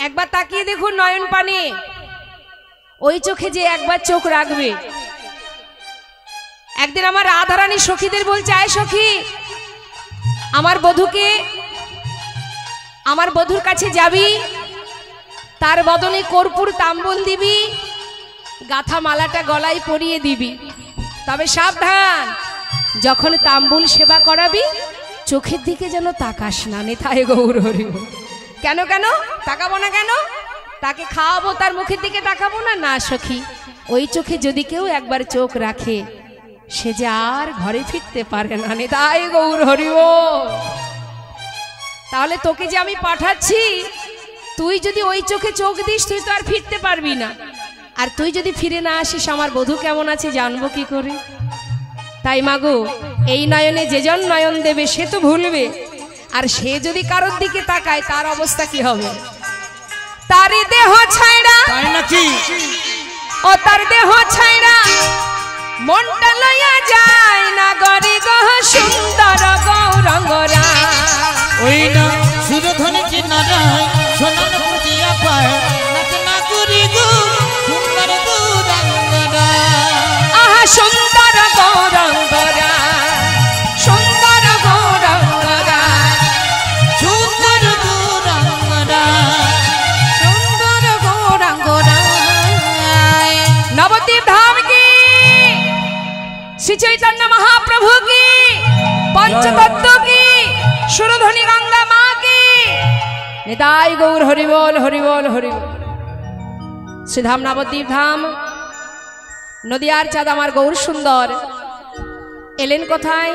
একবার তাকিয়ে দেখুন নয়ন পানে, ওই চোখে যে একবার চোখ রাখবে। একদিন আমার রাধারানী সখীদের বলছে আয় সখী আমার বধূকে, আমার বধূর কাছে যাবি, তার বদনে কর্পূর তাম্বুল দিবি, গাথা মালাটা গলায় পরিয়ে দিবি, তবে সাবধান যখন তাম্বুল সেবা করাবি চোখের দিকে যেন তাকাস না। নেথায় গৌর হরি। কেন কেন তাকাবো না কেন? তাকে খাওয়াবো তার মুখের দিকে তাকাবো না? না সখী, ওই চোখে যদি কেউ একবার চোখ রাখে সে যে আর ঘরে ফিরতে পারে না। নেথায় গৌর হরি। তাহলে তোকে যে আমি পাঠাচ্ছি, তুই যদি ওই চোখে চোখ দিস তুই তো আর ফিরতে পারবি না, আর তুই যদি ফিরে না আসিস আমার বধূ কেমন আছে জানবো কি করে? তাই মাগো এই নয়নে যেজন নয়ন দেবে সে তো ভুলবে, আর সে যদি কারোর দিকে তাকায় তার অবস্থা কি হবে? তারই দেহ ছাইড়া, তাই নাকি? ও তার দেহ ছাইড়া মনটা লইয়া যায় নাগরী গহ সুন্দর গৌরঙ্গরা। ওই না সুরধ্বনি কিনারায় সোনানো পুজিয়া পায় নাচে নাগরী গো সুন্দর গৌরঙ্গরা। আহা সুন্দর গৌরঙ্গরা, সুন্দর গৌরঙ্গরা, সুন্দর গৌরঙ্গরা, সুন্দর গৌরাঙ্গরা। নবদ্বীপ ধাম কি, শ্রী চৈতন্য মহাপ্রভু কি, পঞ্চতত্ত্ব কি, সুরধ্বনি গঙ্গা মা কি। নিতাই গৌর হরিবল হরিবল হরিবল। শ্রীধাম নবদ্বীপ ধাম, নদিয়ার চাঁদ আমার গৌর সুন্দর এলেন কোথায়?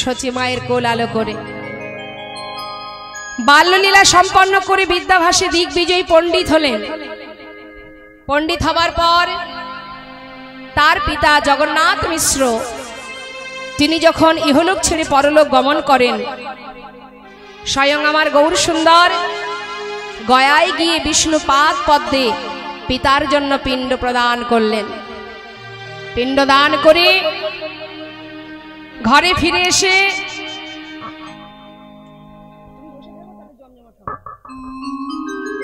সচি মায়ের কোল আলো করে, বাল্যলীলা সম্পন্ন করে বিদ্যাভাসে দিগ্বিজয়ী পণ্ডিত হলেন। পণ্ডিত হবার পর তার পিতা জগন্নাথ মিশ্র তিনি যখন ইহলোক ছেড়ে পরলোক গমন করেন, স্বয়ং আমার গৌর সুন্দর গয়ায় গিয়ে বিষ্ণুপাদ পদ্মে পিতার জন্য পিণ্ড প্রদান করলেন। পিণ্ড দান করে ঘরে ফিরে এসে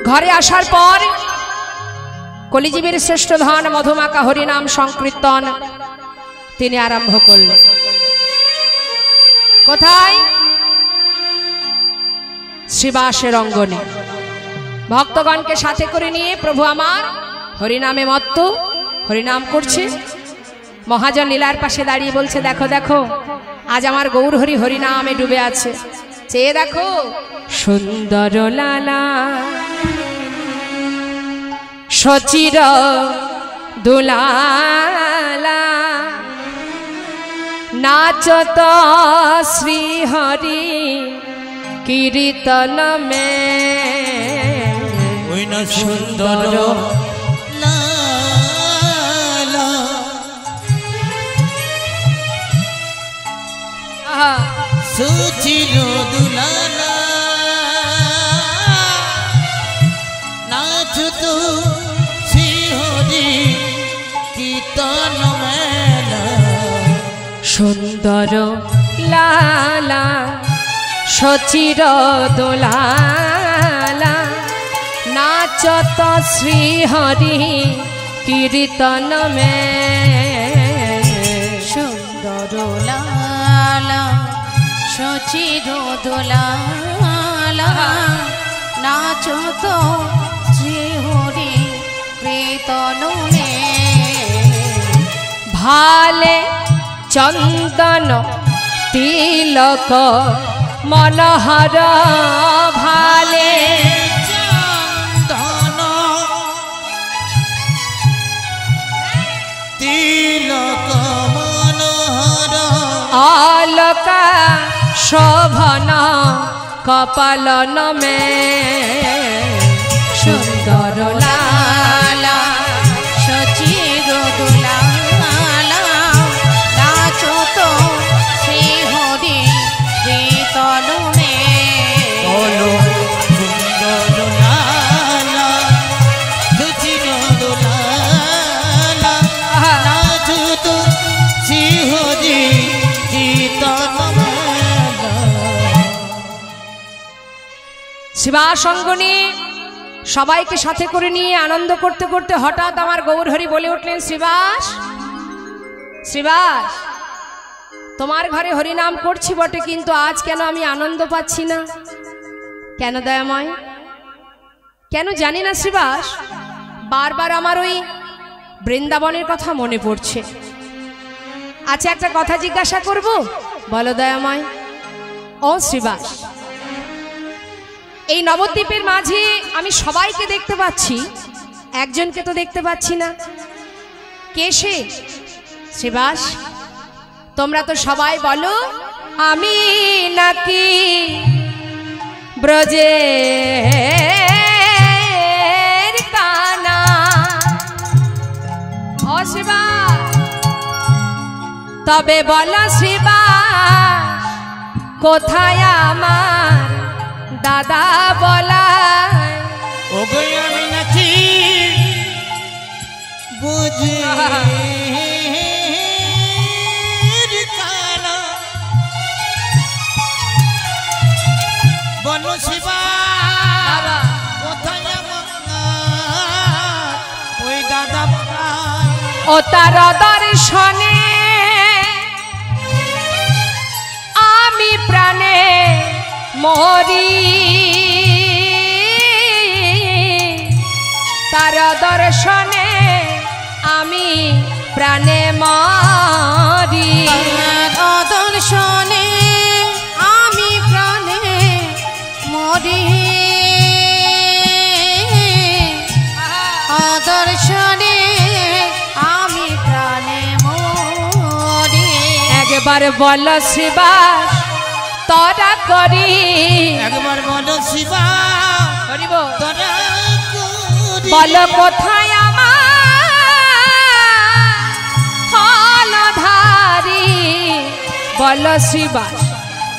ঘরে আসার পর কলিজীবের শ্রেষ্ঠ ধন মধুমাকা হরিনাম সংকীর্তন তিনি আরম্ভ করলেন। কোথায়? শ্রীবাসের অঙ্গনে। ভক্তগণকে সাথে করে নিয়ে প্রভু আমার হরিনামে মত্ত হরিনাম করছে। মহাজন লীলার পাশে দাঁড়িয়ে বলছে, দেখো দেখো আজ আমার গৌর হরি হরিনামে ডুবে আছে, চেয়ে দেখো সুন্দর লালা সচির দুলালা নাচত শ্রী হরি কীর্তন মে সুন্দর লালা সুচির দুলালা নাচত শ্রী হরি কীর্তন মেলা সুন্দর লালা সচির দোলালা নাচত শ্রী হরি কীর্তন মে সুন্দর লালা সচির দোলালা নাচত শ্রী হরি কীর্তন মে ভালে চন্দন তিলক মনোহর ভালে চন্দন তিলক মনোহর অলকা শোভন কপালন মে সুন্দর লালা সচির দোলালা নাচত শ্রী হরি কীর্তন মে বলো সুন্দর লালা সুচির দুলালা নাচত শ্রী হরি কীর্তন মেলা শিবাসঙ্গনী সবাইকে সাথে করে নিয়ে আনন্দ করতে করতে হঠাৎ আমার গৌরহরি বলে উঠলেন, শ্রীবাস শ্রীবাস তোমার ঘরে হরিনাম করছি বটে, কিন্তু আজ কেন আমি আনন্দ পাচ্ছি না? কেন দয়াময়? কেন জানি না শ্রীবাস, বারবার আমার ওই বৃন্দাবনের কথা মনে পড়ছে। আচ্ছা একটা কথা জিজ্ঞাসা করব, বলো দয়াময়। ও শ্রীবাস, এই নবদ্বীপের মাঝে আমি সবাইকে দেখতে পাচ্ছি, একজনকে তো দেখতে পাচ্ছি না, কে সে? শ্রীবাস তোমরা তো সবাই বলো আমি নাকি ব্রজের কানা। ও শ্রীবাস তবে বলো শ্রীবাস কোথায় আমার দাদা বলায়? ওগো আমি নাকি বুঝি কানা বলো শিবা কোথায় আমার ওই দাদা ও তার দর্শনে আমি প্রাণে মরি, তার দর্শনে আমি প্রাণে মরি, দর্শনে আমি প্রাণে মরি, দর্শনে আমি প্রাণে মরি। একবার বল শিবাস তোরা করি, একবার বলো শিবা করিব তোরা বল কোথায় আমার হলধারি, বল শিবাস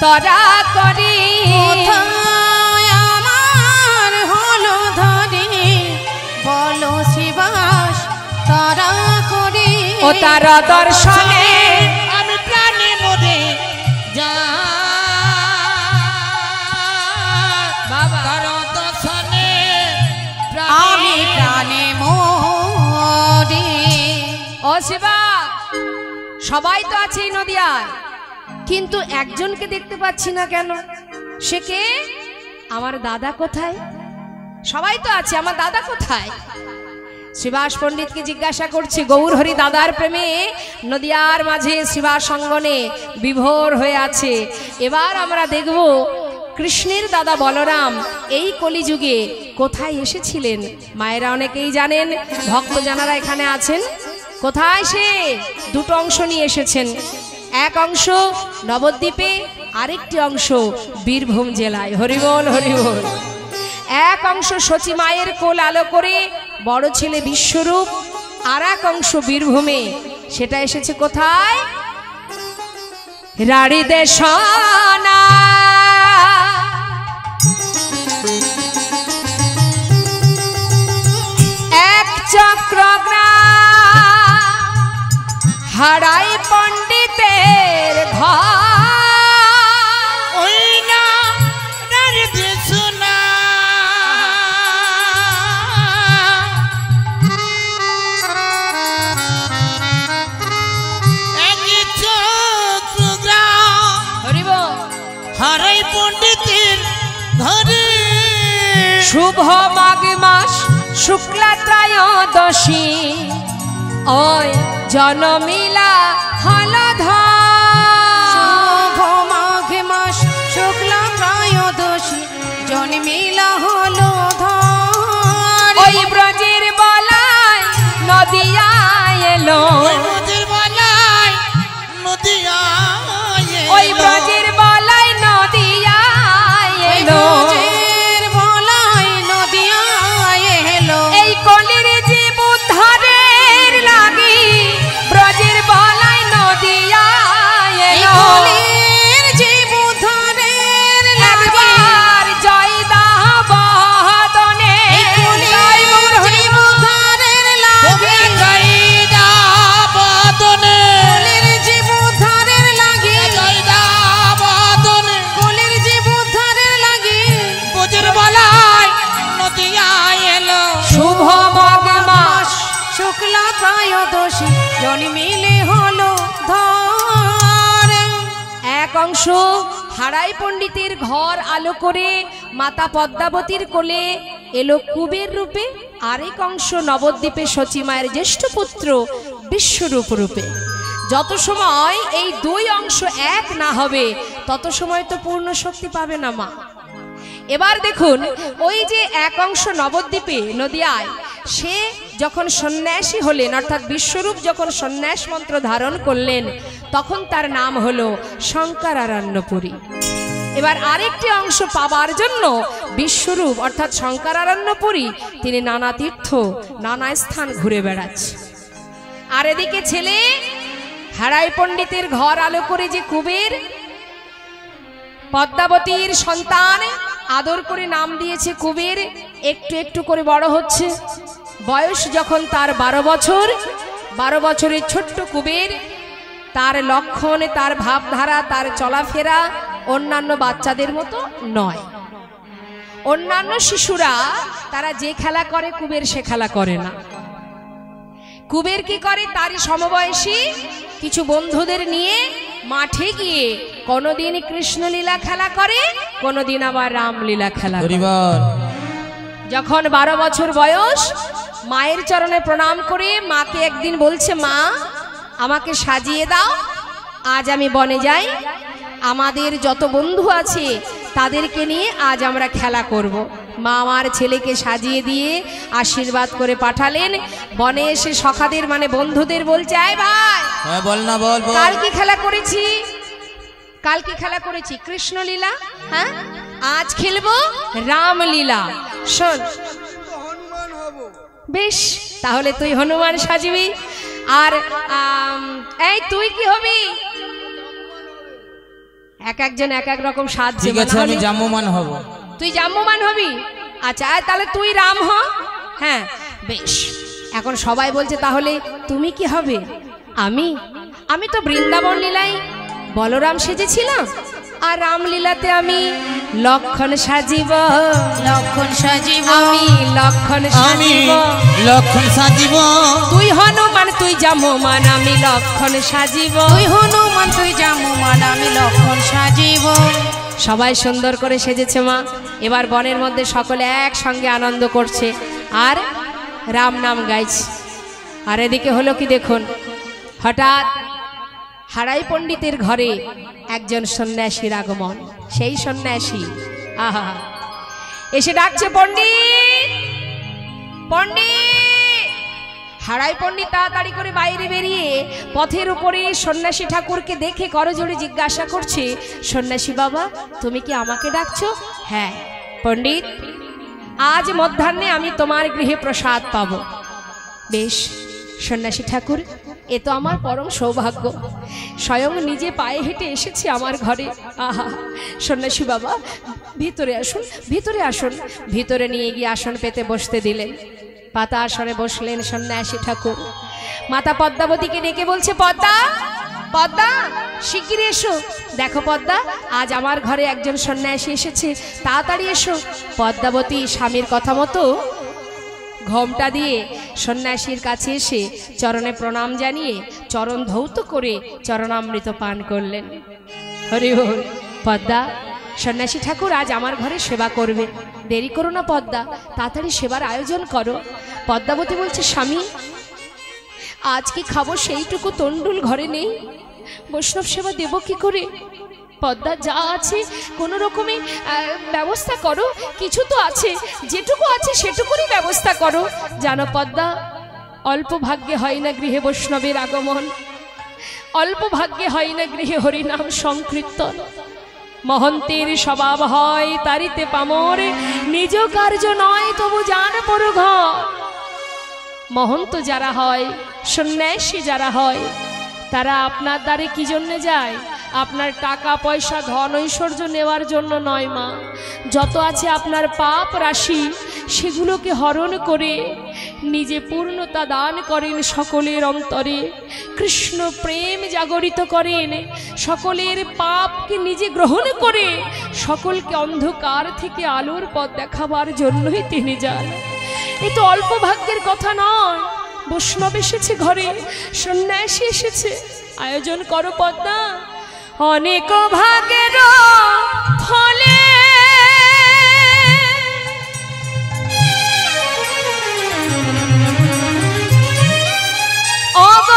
তোরা করি, কোথায় আমার হলো ধরি, বলো শিবাস তারা করি, ও তার দর্শনে আমি প্রাণে মরে যা বাবা, তার দর্শনে আমি প্রাণে মরি। ও শিবাস সবাই তো আছে এই নদিয়ায়, কিন্তু একজনকে দেখতে পাচ্ছি না কেন? সে কে? আমার দাদা কোথায়? সবাই তো আছে, আমার দাদা কোথায়? শ্রীবাস পণ্ডিতকে জিজ্ঞাসা করছে, গৌর হরি দাদার প্রেমে নদিয়ার মাঝে শ্রীবাস অঙ্গনে বিভোর হয়ে আছে। এবার আমরা দেখব কৃষ্ণের দাদা বলরাম এই কলিযুগে কোথায় এসেছিলেন। মায়েরা অনেকেই জানেন, ভক্ত জানারা এখানে আছেন। কোথায় সে? দুটো অংশ নিয়ে এসেছেন। এক অংশ নবদ্বীপে, আরেকটি অংশ বীরভূম জেলায়। হরিবল হরিবল। এক অংশ সচী মায়ের কোল আলো করে বড় ছেলে বিশ্বরূপ, আর এক অংশ বীরভূমে। সেটা এসেছে কোথায়? রাড়ি দেশনা। এক চক্রগ্রাম হারাই পণ্ডিতের ঘর। ওই না রাড়ি দেশনা, একই চক্রগ্রাম হরিবল। হারাই পণ্ডিতের ঘরে। শুভ মাঘ মাস শুক্লা ত্রয়োদশী, ওই জনমিলা হলধর। শুভ মাঘ মাস শুক্লা ত্রয়োদশী, জন্মিলা হলধর। ওই ব্রজের বলায় নদিয়ায় এলো, ওই ব্রজের বলায় নদিয়ায় এলো। ওই ব্রজের বলায় নদিয়ায় এলো। ব্রজের বলায় নদিয়ায় এলো। এই কলির জীব উদ্ধারের লাগি ব্রজের বলায় নদিয়ায় এলো। কলির জীব উদ্ধারের লাগি একবার জয় দাহ বদনে, কলির জীব উদ্ধারের লাগি। জয়দা বদনে, কলির জীব উদ্ধারের লাগি। জয়দা বদনে, কলির জীব উদ্ধারের লাগি। ব্রজের বলায় নদিয়ায় এলো। শুভ মাঘ মাস শুক্লা ত্রয়োদশী, জন্মিলে হলো ধর। এক অংশ হারাই পণ্ডিতের ঘর আলো করে মাতা পদ্মাবতীর কোলে এলো কুবের রূপে, আরেক অংশ নবদ্বীপে সচী মায়ের জ্যেষ্ঠ পুত্র বিশ্বরূপ রূপে। যত সময় এই দুই অংশ এক না হবে তত সময় তো পূর্ণ শক্তি পাবে না মা। এবার দেখুন, ওই যে এক অংশ নবদ্বীপে নদিয়ায়, সে যখন সন্ন্যাসী হলেন, অর্থাৎ বিশ্বরূপ যখন সন্ন্যাস মন্ত্র ধারণ করলেন, তখন তার নাম হলো শঙ্করারণ্যপুরী। এবার আরেকটি অংশ পাবার জন্য বিশ্বরূপ অর্থাৎ শঙ্করারণ্যপুরী তিনি নানা তীর্থ নানা স্থান ঘুরে বেড়াচ্ছে। আর এদিকে ছেলে হারাই পণ্ডিতের ঘর আলো করে যে কুবের, পদ্মাবতীর সন্তান, আদর করে নাম দিয়েছে কুবের, একটু একটু করে বড় হচ্ছে। বয়স যখন তার 12 বছর, 12 বছরের ছোট্ট কুবের, তার লক্ষণ, তার ভাবধারা, তার চলাফেরা অন্যান্য বাচ্চাদের মতো নয়। অন্যান্য শিশুরা তারা যে খেলা করে কুবের সে খেলা করে না। কুবের কি করে, তারই সমবয়সী কিছু বন্ধুদের নিয়ে মাঠে গিয়ে কোনদিন কৃষ্ণলীলা খেলা করে, কোনদিন আবার রামলীলা খেলা করে। যখন 12 বছর বয়স, মায়ের চরণে প্রণাম করে মাকে একদিন বলছে, মা আমাকে সাজিয়ে দাও, আজ আমি বনে যাই, আমাদের যত বন্ধু আছে তাদেরকে নিয়ে আজ আমরা খেলা করব। মা আমার ছেলেকে সাজিয়ে দিয়ে আশীর্বাদ করে পাঠালেন। বনে এসে সখাদের মানে বন্ধুদের বলছে, আয় ভাই, হ্যাঁ বল না, বল বল। কাল কি খেলা করেছি? কাল কি খেলা করেছি? কৃষ্ণলীলা। হ্যাঁ, আজ খেলবো রামলীলা। শোন, বেশ, তাহলে তুই হনুমান সাজবি। আর এই তুই কি হবি? এক একজন এক এক রকম সাজছে। ঠিক আছে, আমি জাম্বুমান হব। তুই জাম্বুমান হবি? আচ্ছা, তাহলে তুই রাম হ। হ্যাঁ বেশ। এখন সবাই বলছে, তাহলে তুমি কি হবে? আমি তো বৃন্দাবন লীলায় বলরাম সেজেছিলাম, আর রামলীলাতে আমি লক্ষণ সাজিব। লক্ষণ সাজিব, আমি লক্ষণ সাজিব। লক্ষণ সাজিব। তুই হনুমান, তুই জাম্বুমান, আমি লক্ষণ সাজিব। তুই হনুমান, তুই জাম্বুমান, আমি লক্ষণ সাজিব। সবাই সুন্দর করে সেজেছে মা। এবার বনের মধ্যে সকলে একসঙ্গে আনন্দ করছে আর রাম নাম গাইছে। আর এদিকে হলো কি দেখুন, হঠাৎ হারাই পণ্ডিতের ঘরে একজন সন্ন্যাসীর আগমন। সেই সন্ন্যাসী আহা এসে ডাকছে, পণ্ডিত পণ্ডিত। হারাই পণ্ডিত তাড়াতাড়ি করে বাইরে বেরিয়ে পথের উপরে সন্ন্যাসী ঠাকুরকে দেখে করজোড়ে জিজ্ঞাসা করছে, সন্ন্যাসী বাবা তুমি কি আমাকে ডাকছো? হ্যাঁ পণ্ডিত, আজ মধ্যাহ্নে আমি তোমার গৃহে প্রসাদ পাবো। বেশ সন্ন্যাসী ঠাকুর, এ তো আমার পরম সৌভাগ্য, স্বয়ং নিজে পায়ে হেঁটে এসেছি আমার ঘরে। আহা সন্ন্যাসী বাবা ভিতরে আসুন, ভিতরে আসুন। ভিতরে নিয়ে গিয়ে আসন পেতে বসতে দিলেন। পাতা আসনে বসলেন সন্ন্যাসী ঠাকুর। মাতা পদ্মাবতীকে ডেকে বলছে, পদ্মা পদ্মা শিগগিরি এসো। দেখো পদ্মা, আজ আমার ঘরে একজন সন্ন্যাসী এসেছে, তাড়াতাড়ি এসো। পদ্মাবতী স্বামীর কথা মতো ঘোমটা দিয়ে সন্ন্যাসীর কাছে এসে চরণে প্রণাম জানিয়ে চরণ ধৌত করে চরণামৃত পান করলেন। হরি বল। পদ্মা, সন্ন্যাসী ঠাকুর আজ আমার ঘরে সেবা করবে, দেরি করো না পদ্মা, তাড়াতাড়ি সেবার আয়োজন করো। পদ্মাবতী বলছে, স্বামী আজ কি খাবো সেইটুকু তন্ডুল ঘরে নেই, বৈষ্ণব সেবা দেব কি করে? পদ্মা যা আছে কোনো রকমে ব্যবস্থা করো, কিছু তো আছে, যেটুকু আছে সেটুকুরই ব্যবস্থা করো। জানো পদ্মা, অল্প ভাগ্যে হয় না গৃহে বৈষ্ণবের আগমন, অল্প ভাগ্যে হয় না গৃহে হরিনাম সংকীর্তন। মহন্তের স্বভাব হয় তারিতে পামর, নিজ কার্য নয় তবু জান পর ঘর। মহন্ত যারা হয়, সন্ন্যাসী যারা হয়, তারা আপনার দ্বারে কি জন্যে যায়? আপনার টাকা পয়সা ধন ঐশ্বর্য নেওয়ার জন্য নয় মা। যত আছে আপনার পাপ রাশি, সেগুলোকে হরণ করে নিজে পূর্ণতা দান করেন সকলের অন্তরে, কৃষ্ণ প্রেম জাগরিত করেন, সকলের পাপকে নিজে গ্রহণ করে সকলকে অন্ধকার থেকে আলোর পথ দেখাবার জন্যই তিনি যান। এ তো অল্প ভাগ্যের কথা নয়। বৈষ্ণব এসেছে ঘরে, সন্ন্যাসী এসেছে, আয়োজন করো পদ্মা। অনেক ভাগের ফলে অগ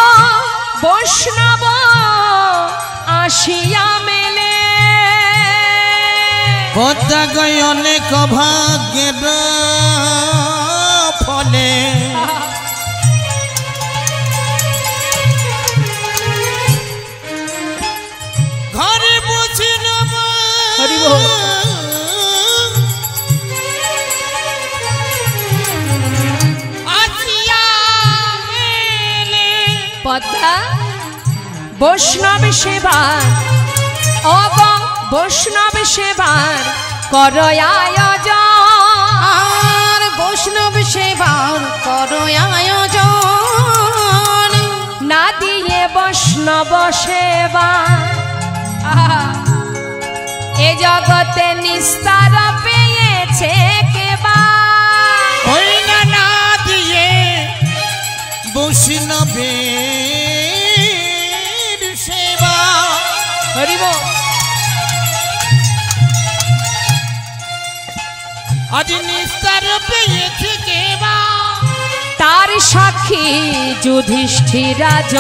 বৈষ্ণব আসিয়া মেলে। পদ্মা গয় অনেক ভাগ্যের ফলে ঘরে বসে পদ্মা বৈষ্ণব সেবার অগ বৈষ্ণব সেবার কর আয়োজন, বৈষ্ণব সেবার করো আয়োজন। না দিয়ে বৈষ্ণব সেবা এ জগতে নিস্তার পেয়েছে কেবা। ওই না দিয়ে বৈষ্ণবের সেবা। হরি বল। আজ নিস্তার পেয়েছে কেবা। তার সাক্ষী যুধিষ্ঠির রাজ,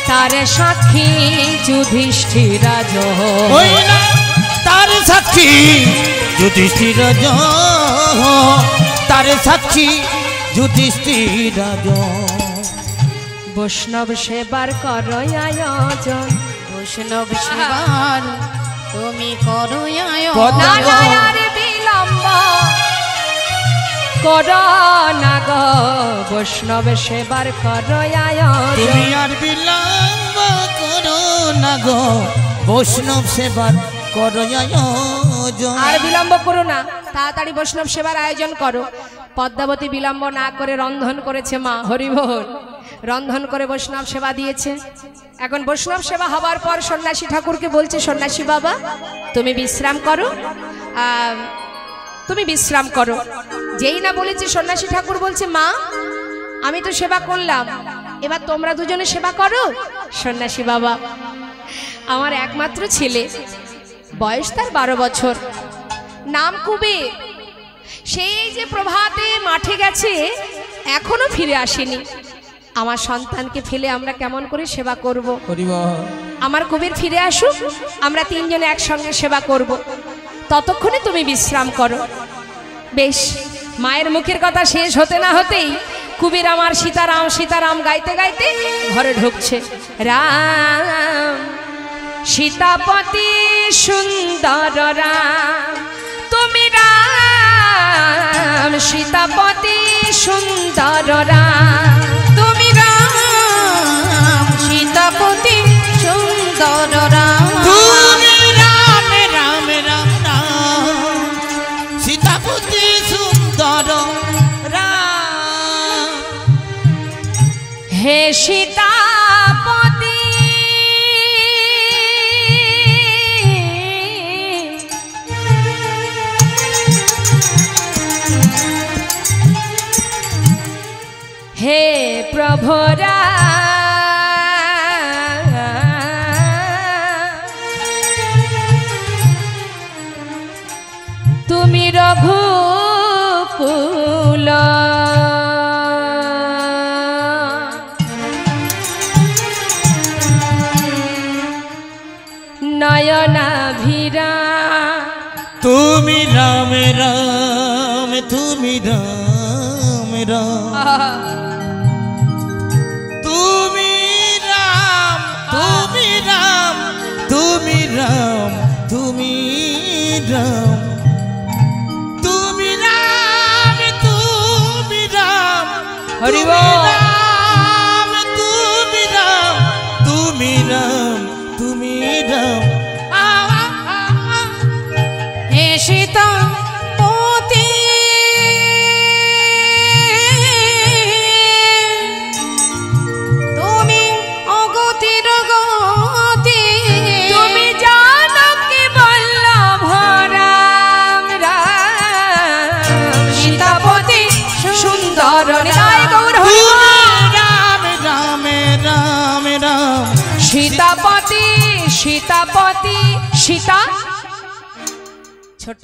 তার সাক্ষী যুধিষ্ঠির রাজ। ওই না তার সাক্ষী যুধিষ্ঠির রাজ, তার সাক্ষী যুধিষ্ঠির রাজ। বৈষ্ণব সেবার কর আয়োজন, বৈষ্ণব সেবার তুমি করো না আয়োজন। আর বিলম্ব কর না গো, বৈষ্ণব সেবার কর আয়োজন। তুমি আর বিলম্ব করো না গো, বৈষ্ণব সেবার করো আয়োজন। আর বিলম্ব করো না, তাড়াতাড়ি বৈষ্ণব সেবার আয়োজন করো। পদ্মাবতী বিলম্ব না করে রন্ধন করেছে মা। হরি বল। রন্ধন করে বৈষ্ণব সেবা দিয়েছে। এখন বৈষ্ণব সেবা হবার পর সন্ন্যাসী ঠাকুরকে বলছে, সন্ন্যাসী বাবা তুমি বিশ্রাম করো, তুমি বিশ্রাম করো। যেই না বলেছে সন্ন্যাসী ঠাকুর বলছে, মা আমি তো সেবা করলাম, এবার তোমরা দুজনে সেবা করো। সন্ন্যাসী বাবা আমার একমাত্র ছেলে, বয়স তার 12 বছর, নাম কুবের। সেই যে প্রভাতে মাঠে গেছে, এখনো ফিরে আসেনি। আমার সন্তানকে ফেলে আমরা কেমন করে সেবা করব? আমার কুবের ফিরে আসুক, আমরা তিনজনে একসঙ্গে সেবা করব। ততক্ষণে তুমি বিশ্রাম করো। বেশ, মায়ের মুখের কথা শেষ হতে না হতেই কুবের আমার সীতারাম সীতারাম গাইতে গাইতে ঘরে ঢুকছে। রাম সীতাপতি সুন্দর রাম, তুমি রাম সীতাপতি সুন্দর রাম, তুমি রাম সীতাপতি সুন্দর রাম, তুমি রাম রাম রাম রাম সীতাপতি সুন্দর রাম। হে সীতাপতি হে প্রভুরা, তুমি রঘুকুল নয়নাভিরা, তুমি রাম রাম তুমি রাম রাম তুমি রাম তুমি রাম তুমি রাম তুমি রাম তুমি রাম তুমি রাম হরি তুমি বল। রাম তুমি রাম তুমি রাম তুমি রাম। হে সীতাপতি তুমি অগতির গতি, তুমি জানো কি বল্লভ রাম রাম সীতাপতি সুন্দর নিতাই গৌর হরি বল। রাম রাম রাম রাম সীতাপতি সীতাপতি সীতা ছোট